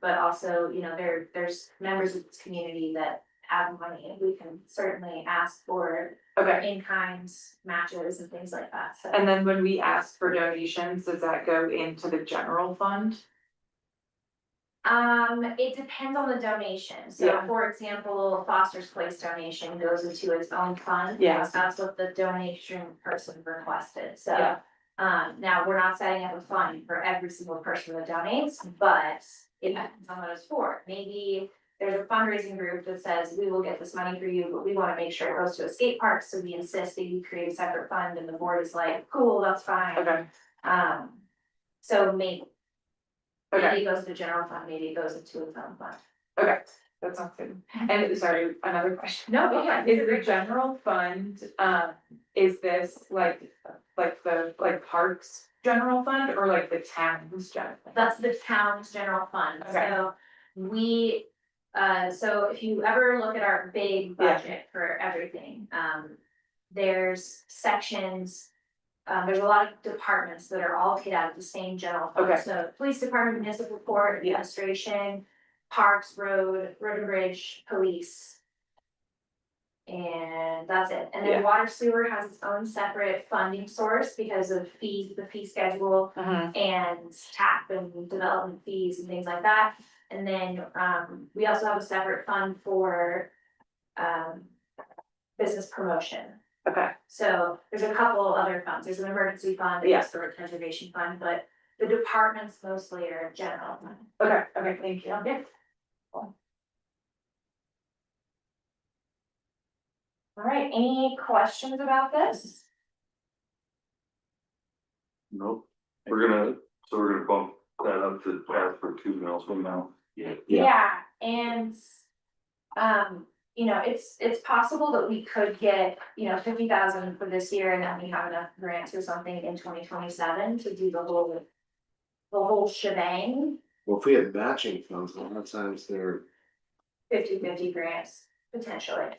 But also, you know, there's members of this community that have money, and we can certainly ask for Okay, in-kind matches and things like that, so. and then when we ask for donations, does that go into the general fund? It depends on the donation, so Yeah. for example, Foster's Place donation goes into its own fund. Yeah. because that's what the donation person requested, so. Yeah. Now, we're not setting up a fund for every single person that donates, but it depends on what it's for. Maybe there's a fundraising group that says, we will get this money for you, but we wanna make sure it goes to a skate park, so we insist that you create a separate fund, and the board is like, cool, that's fine. Okay, So maybe okay, it goes to general fund, maybe it goes into its own fund. okay, that sounds good. And sorry, another question. No, go ahead. Is the general fund, is this like the, like parks general fund or like the town's general? fund? That's the town's general fund, Okay. so we, so if you ever look at our big Yeah. budget for everything, there's sections. There's a lot of departments that are all paid out of the same general fund, Okay. so police department, municipal court, administration, parks, road and bridge, police. And that's it, and Yeah. then water sewer has its own separate funding source because of fees, the fee schedule. And tap and development fees and things like that. And then, we also have a separate fund for, business promotion. Okay, So there's a couple other funds, there's an emergency fund, and Yeah. a historic preservation fund, but the departments mostly are general fund. okay, thank you. Yeah. All right, any questions about this? Nope, we're gonna bump that up to ask for 2 mils from now. Yeah. Yeah, and, you know, it's possible that we could get, you know, 50,000 for this year, and then we have enough grants or something in 2027 to do the whole shebang, Well, if we had matching funds, a lot of times they're, 50-50 grants, potentially.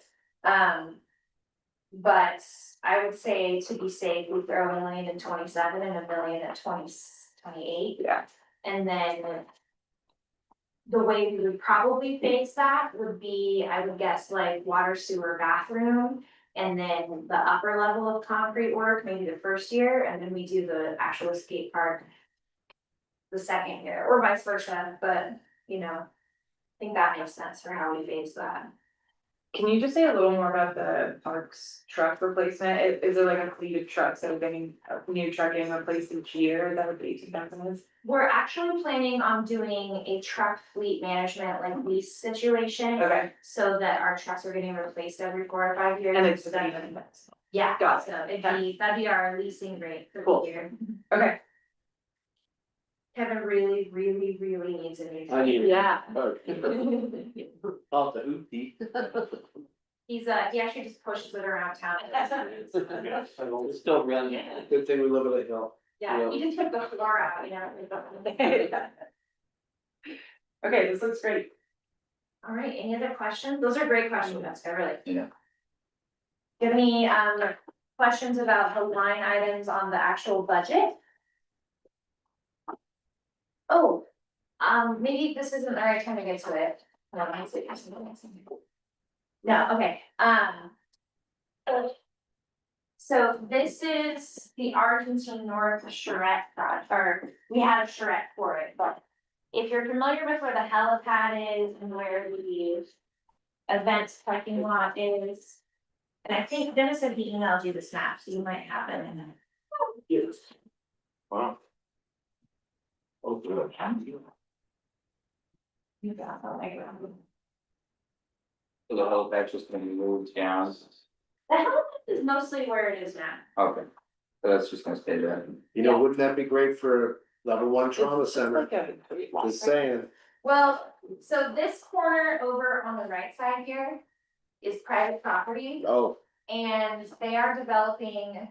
But I would say to be safe, we throw $1 million in 27 and $1 million in 2028. Yeah. And then the way we would probably phase that would be, I would guess, like water, sewer, bathroom. And then the upper level of concrete work, maybe the first year, and then we do the actual skate park the second year, or vice versa, but, you know, I think that makes sense for how we phase that. Can you just say a little more about the parks truck replacement? Is there like a fleet of trucks that are getting, a new truck getting replaced each year? Is that what the 18,000 is? We're actually planning on doing a truck fleet management like lease situation. Okay, So that our trucks are getting replaced every 4 or 5 years. and it's instead of- even, Yeah, Got it. so that'd be our leasing rate for Cool. the year. okay, Kevin really, really, really needs a new. I need. Yeah. Off the hoopty. He's he actually just pushes it around town. Still running. Good thing we live in a hill. Yeah, he just took the floor out, you know. okay, this looks great. All right, any other questions? Those are great questions, Jessica, really. Yeah. Do you have any questions about the line items on the actual budget? Oh, maybe this isn't the right time to get to it. No, let me see. No, okay, so this is the Argentine North charrette project, or we had a charrette for it, but if you're familiar with where the helipad is and where the events parking lot is, and I think Dennis said he emailed you this map, so you might have it in there. Yes. Wow. Oh, good. You got it, I got it. So the whole batch is gonna be moved down. The helipad is mostly where it is now. Okay. So that's just gonna stay there. You know, wouldn't that be great for level 1 trauma It's center? like a- Just saying. Well, so this corner over on the right side here is private property. Oh, And they are developing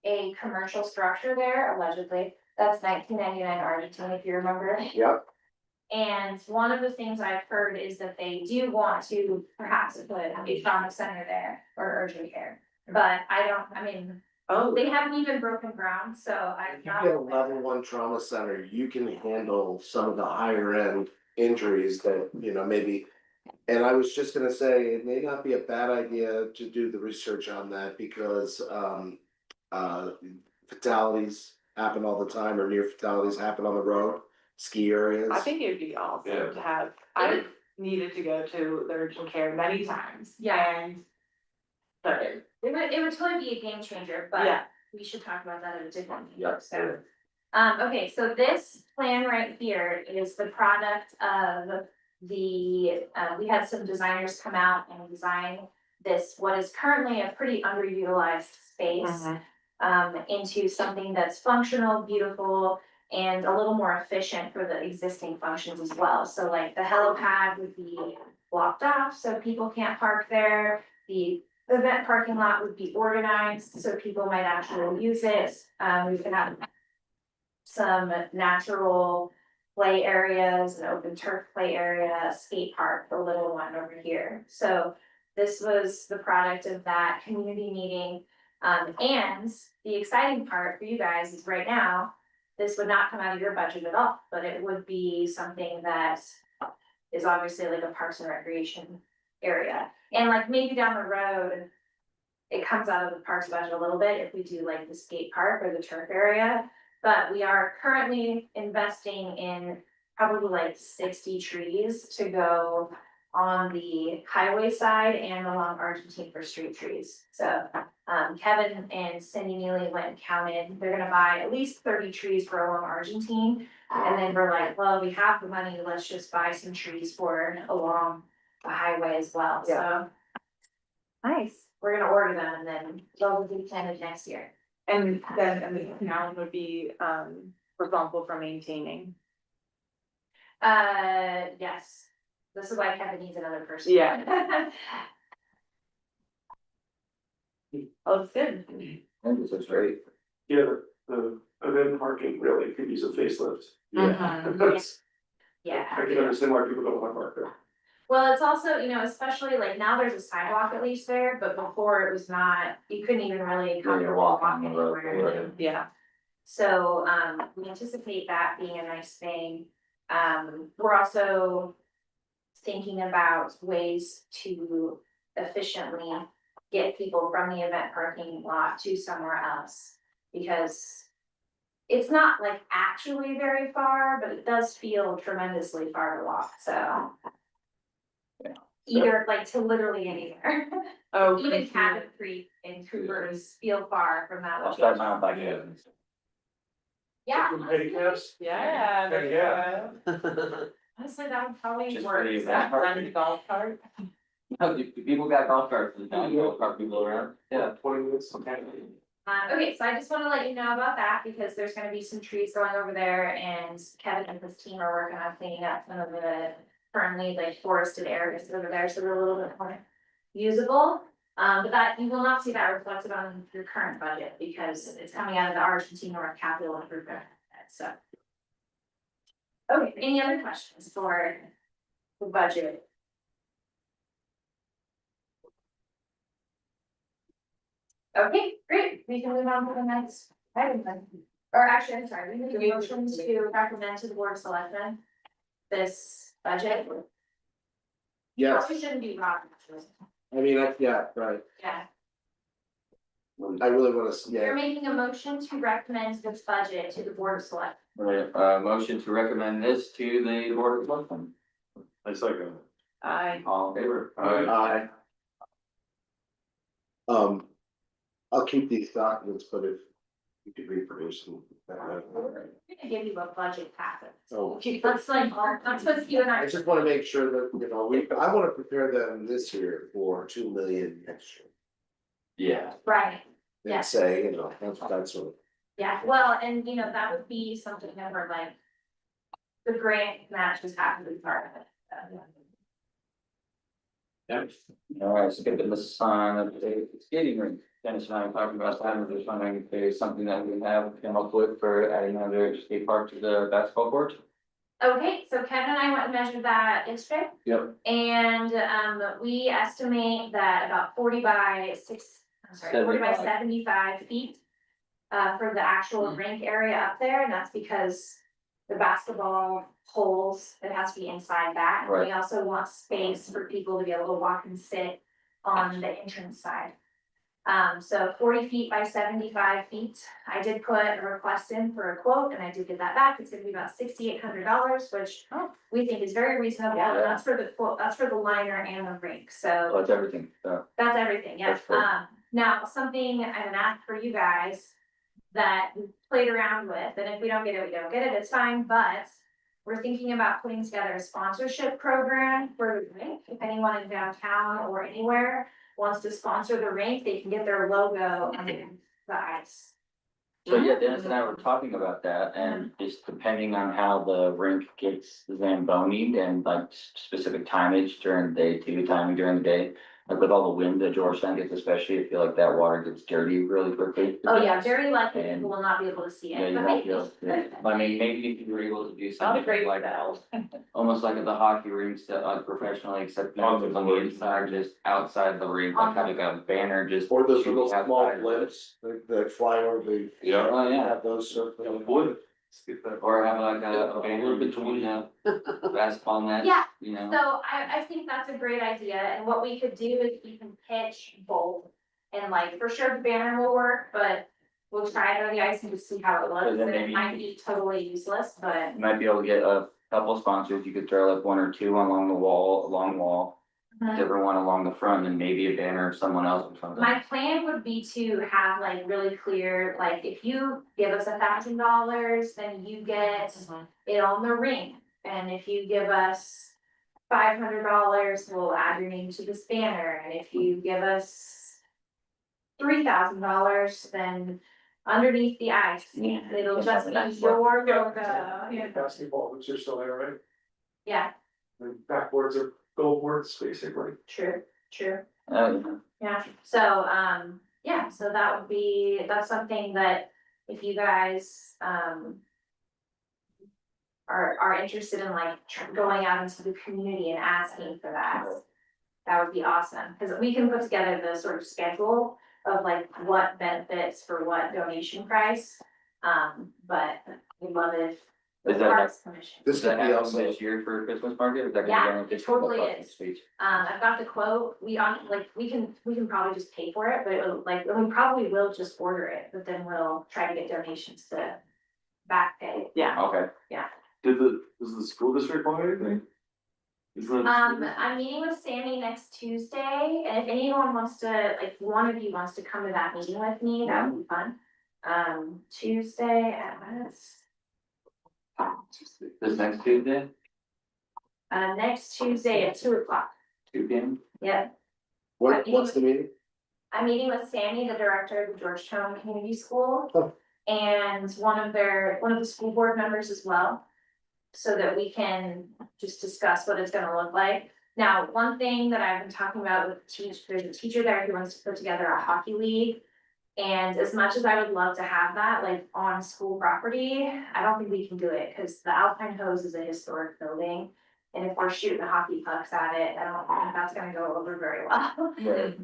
a commercial structure there allegedly. That's 1999 Arlington, if you remember. yep. And one of the things I've heard is that they do want to perhaps put a trauma center there or urgent care. But I mean, Oh, they haven't even broken ground, so I'm If you not. get a level 1 trauma center, you can handle some of the higher end injuries that, you know, maybe. And I was just gonna say, it may not be a bad idea to do the research on that because, fatalities happen all the time, or near fatalities happen on the road, ski areas. I think it'd be awesome Yeah. to have, I needed to go to the urgent care many times. Yeah. And. But, It would totally be a game changer, but yeah, we should talk about that at a different time, Yeah. so. Okay, so this plan right here is the product of the, we had some designers come out and design this, what is currently a pretty underutilized space. Into something that's functional, beautiful, and a little more efficient for the existing functions as well. So like the helipad would be blocked off, so people can't park there. The event parking lot would be organized, so people might actually use it. We could have some natural play areas, an open turf play area, a skate park, the little one over here. So this was the product of that community meeting. And the exciting part for you guys is right now, this would not come out of your budget at all, but it would be something that is obviously like a Parks and Recreation area. And like maybe down the road, it comes out of the parks budget a little bit if we do like the skate park or the turf area. But we are currently investing in probably like 60 trees to go on the highway side and along Argentine for street trees. So Kevin and Cindy Neely went and counted, they're gonna buy at least 30 trees for along Argentine. And then we're like, well, we have the money, let's just buy some trees for along the highway as well, so. nice. We're gonna order them and then they'll be planted next year. And then, the town would be, responsible for maintaining. Yes, this is why Kevin needs another person. Yeah. Oh, it's good. I think this is great. Yeah, the event parking really could use a facelift. Mhm. That's, Yeah. I can understand why people don't want to park there. Well, it's also, you know, especially like now there's a sidewalk at least there, but before it was not, you couldn't even really comfortably walk walking on the road, anywhere. right. Yeah. So, we anticipate that being a nice thing. We're also thinking about ways to efficiently get people from the event parking lot to somewhere else. Because it's not like actually very far, but it does feel tremendously far to walk, so. either, like, to literally anywhere. Oh. Even Cabot Creek in Cooper is feel far from that I'll start location. my own bike. Yeah. Handicaps? Yeah. there you Yeah. go. Honestly, that would probably Just work. for the Is that event. run the golf cart? Oh, do people got golf carts, there's not golf cart people around, yeah. 20 minutes, okay. Okay, so I just wanna let you know about that because there's gonna be some trees going over there and Kevin and his team are working on cleaning up some of the currently like forested areas over there, so they're a little bit more usable. But that, you will not see that reflected on your current budget because it's coming out of the Argentina North Capital Improvement, so. Okay, any other questions for the budget? Okay, great, we can move on to the next item then. Or actually, I'm sorry, we need a motion to recommend to the board of selectmen this budget. Yes, Probably shouldn't be wrong, actually. I mean, yeah, right, Yeah, I really wanna, you're yeah, making a motion to recommend this budget to the board of select. Right, motion to recommend this to the board of selectmen, I second. all in favor? I. I'll keep these documents, but if you could reproduce them. I'm gonna give you a budget packet. Oh. That's like, that's what you and I I. just wanna make sure that, you know, I wanna prepare them this year for 2 million extra. Yeah, Right, Yeah. And say, you know, that's what. yeah, well, and you know, that would be something that we're like. The grant match was happening to be part of it. alright, skipping the sign of the skating rink, Dennis and I were talking about that, we're just wondering if there's something that we have come up with for adding another skate park to the basketball court. Okay, so Kevin and I went and measured that yesterday. Yep. And we estimate that about 40 by 75 feet. For the actual rink area up there, and that's because the basketball holes, it has to be inside that. And we also want space for people to be able to walk and sit on the entrance side. So 40 feet by 75 feet. I did put a request in for a quote and I did get that back. It's gonna be about $6,800, which we think is very reasonable. Yeah. And that's for the quote, that's for the liner and the rink, so. Oh, it's everything, so. That's everything, yes. That's cool. Now, something I'm gonna ask for you guys that we played around with, and if we don't get it, we don't get it, it's fine, but we're thinking about putting together a sponsorship program for the rink. If anyone in downtown or anywhere wants to sponsor the rink, they can get their logo on the ice. So yeah, Dennis and I were talking about that and just depending on how the rink gets zambonied and like specific timage during the day, timing during the day. Like with all the wind that Georgetown gets especially, I feel like that water gets dirty really quickly. Oh, yeah, very likely And- people will not be able to see Yeah, it, you but won't be able maybe. to, I mean, maybe if you were able to do Sounds something great like though. almost like at the hockey rinks that like professionally, except On on the the court. inside, just outside the rink, like have like a banner just. Or those shooting little small outside of it. blimps that fly over the. Yeah. Oh, yeah. Have those circling. Wood. Let's get that. Or have like a banner between the basketball nets, Yeah. you know? So I think that's a great idea, and what we could do is we can pitch both. And like, for sure the banner will work, but we'll try it on the ice and just see how it looks, So then and it maybe- might be totally useless, but. You might be able to get a couple sponsors, you could throw like one or two along the wall, along wall. Different one along the front and maybe a banner of someone else or something. My plan would be to have like really clear, like, if you give us $1,000, then you get it on the ring. And if you give us $500, we'll add your name to this banner, and if you give us $3,000, then underneath the ice, it'll just be your logo. Yeah, basketball, which are still there, right? Yeah, The backboards are goalboards, basically. true. Yeah. Yeah, so, yeah, so that's something that if you guys, are interested in like going out into the community and asking for that. That would be awesome, cause we can put together the sort of schedule of like what benefits for what donation price. But we'd love it if Is the that- Parks Commission. This Is that could be happening also, this year for Christmas market? Is that Yeah, gonna be it totally across the is. street? I've got the quote, we can probably just pay for it, but it will like, we probably will just order it, but then we'll try to get donations to back pay. Yeah. Okay, Does the school district want anything? I'm meeting with Sammy next Tuesday, and if anyone wants to, like, one of you wants to come to that meeting with me, that would be fun. Tuesday at, This next Tuesday, next Tuesday at 2 o'clock, 2 p.m. yep. What's the meeting? I'm meeting with Sammy, the director of the Georgetown Community School. Oh. And one of the school board members as well. So that we can just discuss what it's gonna look like. Now, one thing that I've been talking about with there's a teacher there who wants to put together a hockey league. And as much as I would love to have that like on school property, I don't think we can do it, cause the Alpine Hose is a historic building. And if we're shooting hockey pucks at it, I don't think that's gonna go over very well. Right.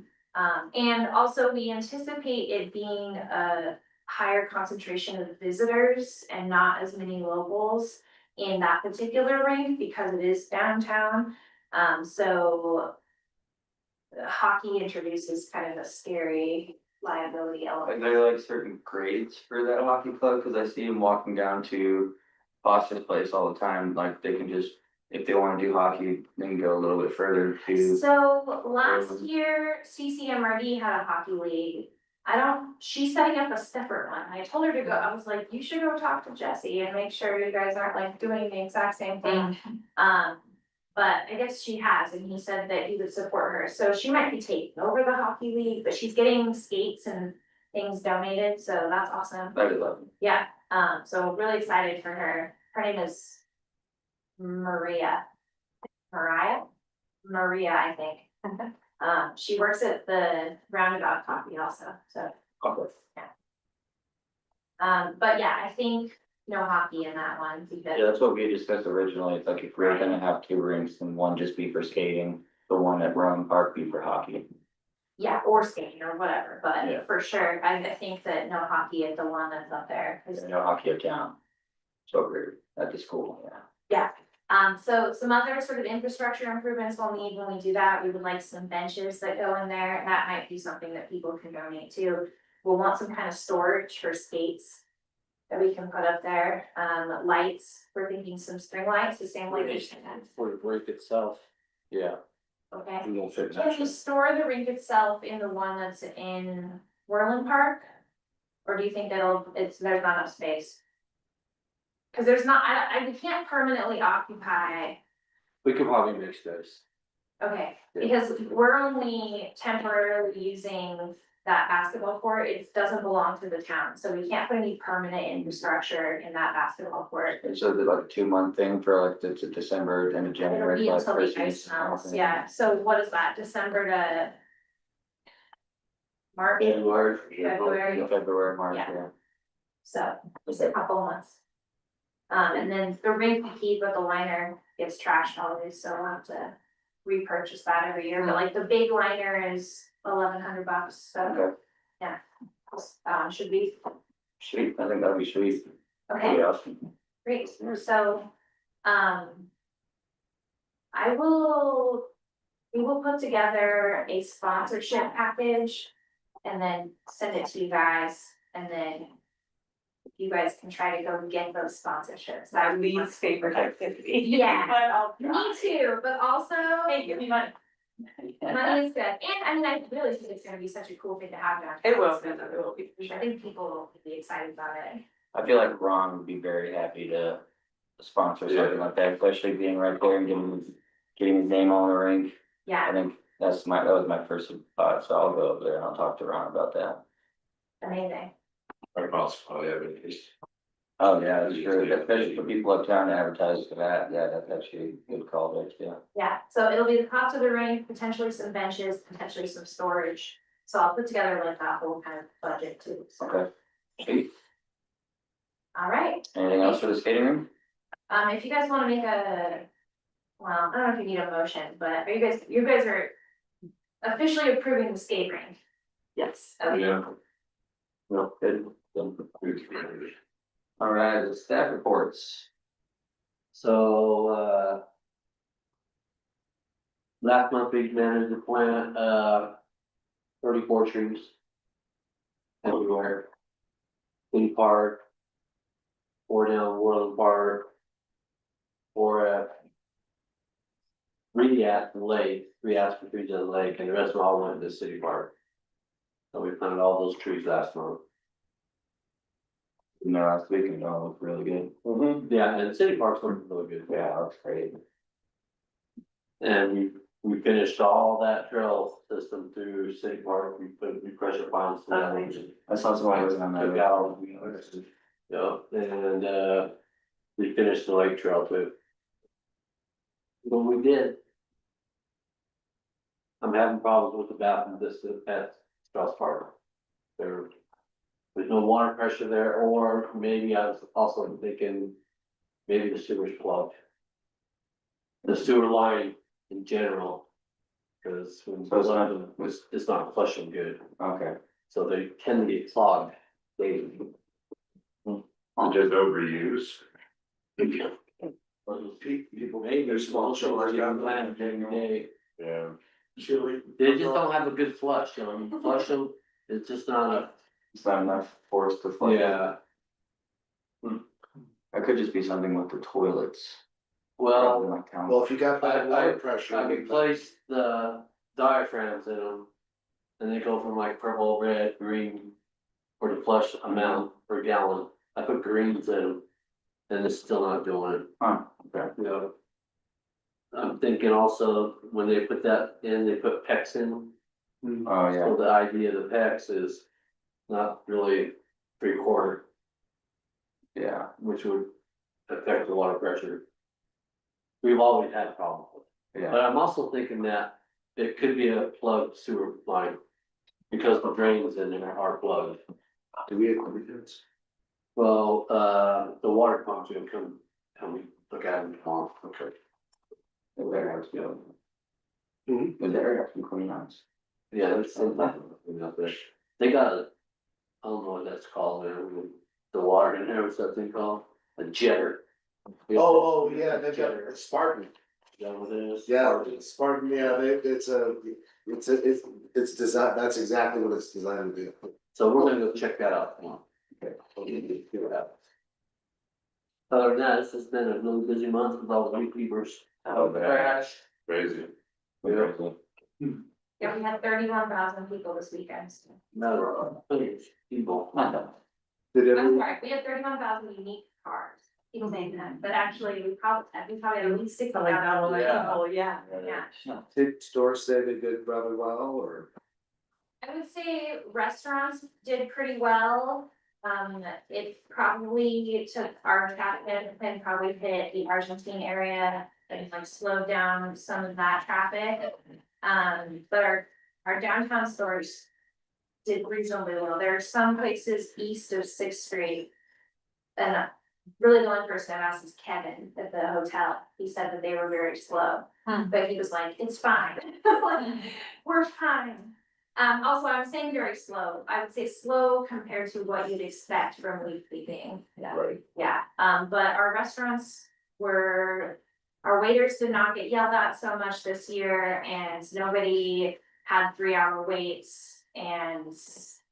And also we anticipate it being a higher concentration of visitors and not as many locals in that particular rink because it is downtown. So hockey introduces kind of a scary liability Are element. there like certain grades for that hockey club? Cause I see them walking down to Foster's place all the time, like they can just, if they wanna do hockey, they can go a little bit further to. So last year, CCMRD had a hockey league. She's setting up a separate one. I told her to go, I was like, you should go talk to Jesse and make sure you guys aren't like doing the exact same thing. But I guess she has, and he said that he would support her, so she might be taking over the hockey league, but she's getting skates and things donated, so that's awesome. That'd be lovely. Yeah, so really excited for her. Her name is Maria, I think. She works at the Roundabout Coffee also, so, Okay. but yeah, I think no hockey in that one because. Yeah, that's what we discussed originally. It's like if we we're gonna have 2 rinks and one just be for skating, the one at Rowan Park be for hockey. Yeah, or skating or whatever, Yeah. but for sure, I think that no hockey at the one that's up there. 'Cause- No hockey uptown. So we're at the school, yeah. So some other sort of infrastructure improvements we'll need when we do that, we would like some benches that go in there, that might be something that people can donate to. We'll want some kind of storage for skates that we can put up there, lights, we're thinking some string lights, the same way we should have. For the break itself. Yeah. Okay, We won't fit in can that. we store the rink itself in the one that's in Whirland Park? Or do you think there's not enough space? Cause there's not, we can't permanently occupy. We could probably mix those. Okay, Yeah. because we're only temporarily using that basketball court, it doesn't belong to the town, so we can't put any permanent infrastructure in that basketball court. And so is it like a 2-month thing for like the December and It'll January? be like until the Christmas ice and all melts, that? yeah, so what is that, December to March, February. February, February, March, Yeah. yeah. so just a couple months. And then the rink we keep, but the liner gets trashed always, so we'll have to repurchase that every year, but like the big liner is $1,100, so. Okay, Should be, sweet. I think that'd be sweet. okay, Yeah. Awesome. great, so, we will put together a sponsorship package. And then send it to you guys, and then you guys can try to go get those sponsorships. Our That would be least favorite activity. Yeah. But I'll me try. too, but also. Hey, give me money. Money is good, and I mean, I really think it's gonna be such a cool thing to have downtown. It will, So, it will be, for I sure. think people will be excited about it. I feel like Ron would be very happy to sponsor something like that, especially being right there and getting his name on the rink. I Yeah, think that was my first thought, so I'll go over there and I'll talk to Ron about that. amazing. Our boss probably have interest. Oh, yeah, that's true, especially for people uptown to advertise for that, yeah, that's actually a good call, Vic, yeah. Yeah, so it'll be the cost of the rink, potentially some benches, potentially some storage. So I'll put together like that whole kind of budget too, so, Okay. Sweet. all right. Anything else for the skating rink? If you guys wanna make well, I don't know if you need a motion, but you guys are officially approving the skate rink. Yes. Okay. Yeah. No, good. All right, the staff reports. So, last month we managed to plant, 34 trees. Everywhere. City Park. 4 down Worland Park. 4 at 3 at the lake, 3 aspen trees at the lake, and the rest of all went to the city park. So we planted all those trees last month. No, last week and all looked really good. Yeah, and the city park's looking really good. Yeah, that's great. And we finished all that trail system through city park, we pressure ponds. I saw somebody was on Took that. out, yeah, and we finished the lake trail too. But we did. I'm having problems with the bathroom at Strauss Park. There's no water pressure there, or maybe I was also thinking, maybe the sewer's plugged. The sewer line in general, cause when So it's not- it's not flushing good, Okay. so they tend to get clogged daily. Just overuse. People, maybe there's small children down land every day. Yeah. They just don't have a good flush, you know, when you flush them, it's just not It's not enough force to a, flush. it. yeah, It could just be something with the toilets. well. rather than like town. Well, if you got bad I water pressure. replaced the diaphragms in them. And they go from like purple, red, green, for the flush amount per gallon. I put greens in them. And it's still not doing it, Huh, okay. you know. I'm thinking also, when they put that in, they put PEX in. Oh, yeah. So the idea of the PEX is not really 3/4, Yeah. which would affect the water pressure. We've always had a problem with it. Yeah. But I'm also thinking that it could be a plugged sewer line. Because the drains in there are plugged. Do we have competence? Well, the water pump's gonna come look at them tomorrow. Okay. The area has to go. Mhm. The area has to be clean house. Yeah, that's something out there. They got a, I don't know what that's called, the water in there, what's that thing called? A jetter. Oh, yeah, they got a Spartan. Is that what it is? Yeah, Spartan, yeah, it's designed, that's exactly what it's designed to do. So we're gonna go check that out tomorrow. Okay. See what happens. Other than that, this has been a really busy month with all the weed keepers. Oh, bad. Trash. Crazy. Yeah. Yeah, we had 31,000 people this weekend. No, people. Did I'm every, sorry, we had 31,000 unique cars, people saying that, but actually, we probably had at least 60,000. Yeah. Yeah, did stores say they did rather well, or? I would say restaurants did pretty well. It probably took our traffic and probably hit the Argentine area and like slowed down some of that traffic. But our downtown stores did reasonably well. There are some places east of Sixth Street. And really the only person I've asked is Kevin at the hotel. He said that they were very slow, but he was like, it's fine. Like, we're fine. Also, I'm saying very slow. I would say slow compared to what you'd expect from weed keeping. Right. Yeah, but our restaurants our waiters did not get yelled at so much this year and nobody had 3-hour waits and,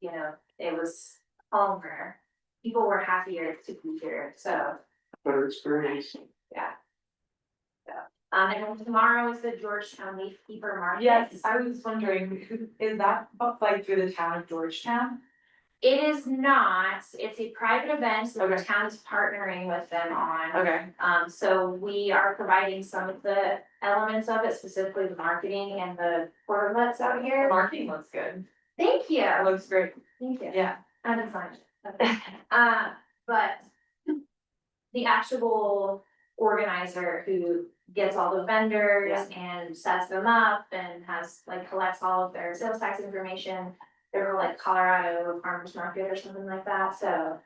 you know, it was calmer. People were happier to be here, so, Better experience. yeah. And then tomorrow is the Georgetown Leaf Keeper Market. Yes, I was wondering, is that like through the town of Georgetown? It is not, it's a private event, so the Okay. town is partnering with them on. Okay. So we are providing some of the elements of it, specifically the marketing and the portlets out The here. marketing looks good. Thank you, It looks great. thank you. Yeah. I'm excited. But the actual organizer who gets all the vendors and sets them up and has like collects all of their sales tax information. They're like Colorado Farmers Market or something like that, so.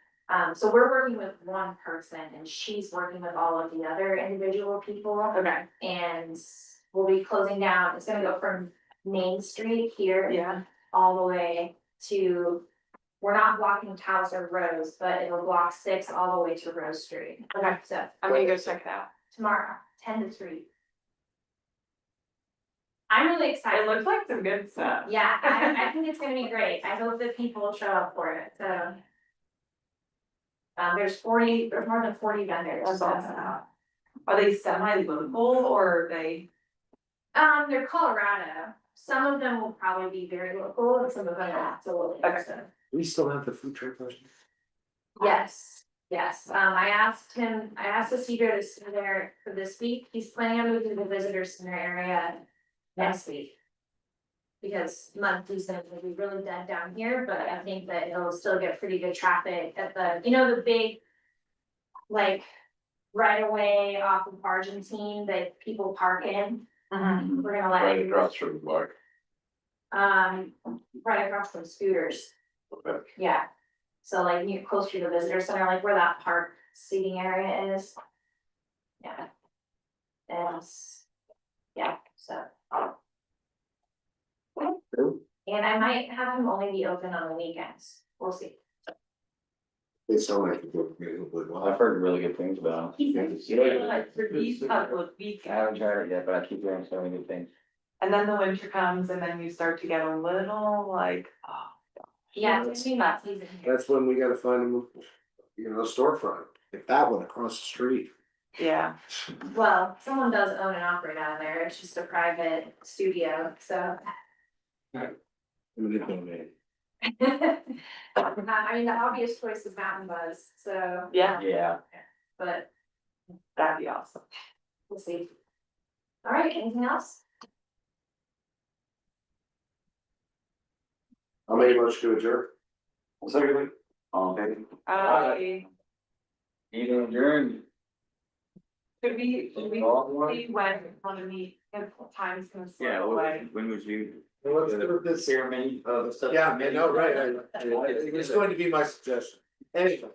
So we're working with one person and she's working with all of the other individual people. Okay. And we'll be closing down, it's gonna go from Main Street here. Yeah. All the way to, we're not blocking Towser Rose, but it'll block 6 all the way to Rose Street. Okay. So I'm gonna go check it out. tomorrow, 10 to 3. I'm really It excited. looks like some good stuff. Yeah, I think it's gonna be great. I hope that people show up for it, so. There's more than 40 vendors. That's so. awesome. Are they semi-local or are they? They're Colorado. Some of them will probably be very local and some of them are absolutely expensive. We still have the food truck question. Yes, yes. I asked Isidro to stay there for this week. He's planning on moving to the visitor center area next week. Because monthly's gonna be really dead down here, but I think that it'll still get pretty good traffic at the, the big. Like, right away off of Argentine that people park in. We're gonna let. Right across from the bar. Right across from Scooters. Okay. Yeah, so like near close to the visitor center, like where that park seating area is. Yeah. And, yeah, so. And I might have him only be open on the weekends, we'll see. They sound like it's working really well. I've heard really good things about them. Like for these couple of weeks. I haven't tried it yet, but I keep hearing so many good things. And then the winter comes and then you start to get a little like, oh. Yeah, it's between that season here. That's when we gotta find them, storefront, like that one across the street. Yeah, Well, someone does own and operate out of there, it's just a private studio, so. I mean, the obvious choice is Mountain Buzz, so, yeah, Yeah. but that'd be awesome. we'll see. All right, anything else? I'll make a motion to adjourn. Secondly, okay. Even adjourned. Should we see when we wanna meet, if time's gonna slip away? When would you? Let's do this. Chairman of the stuff. Yeah, I know, right, it's going to be my suggestion. Anyway,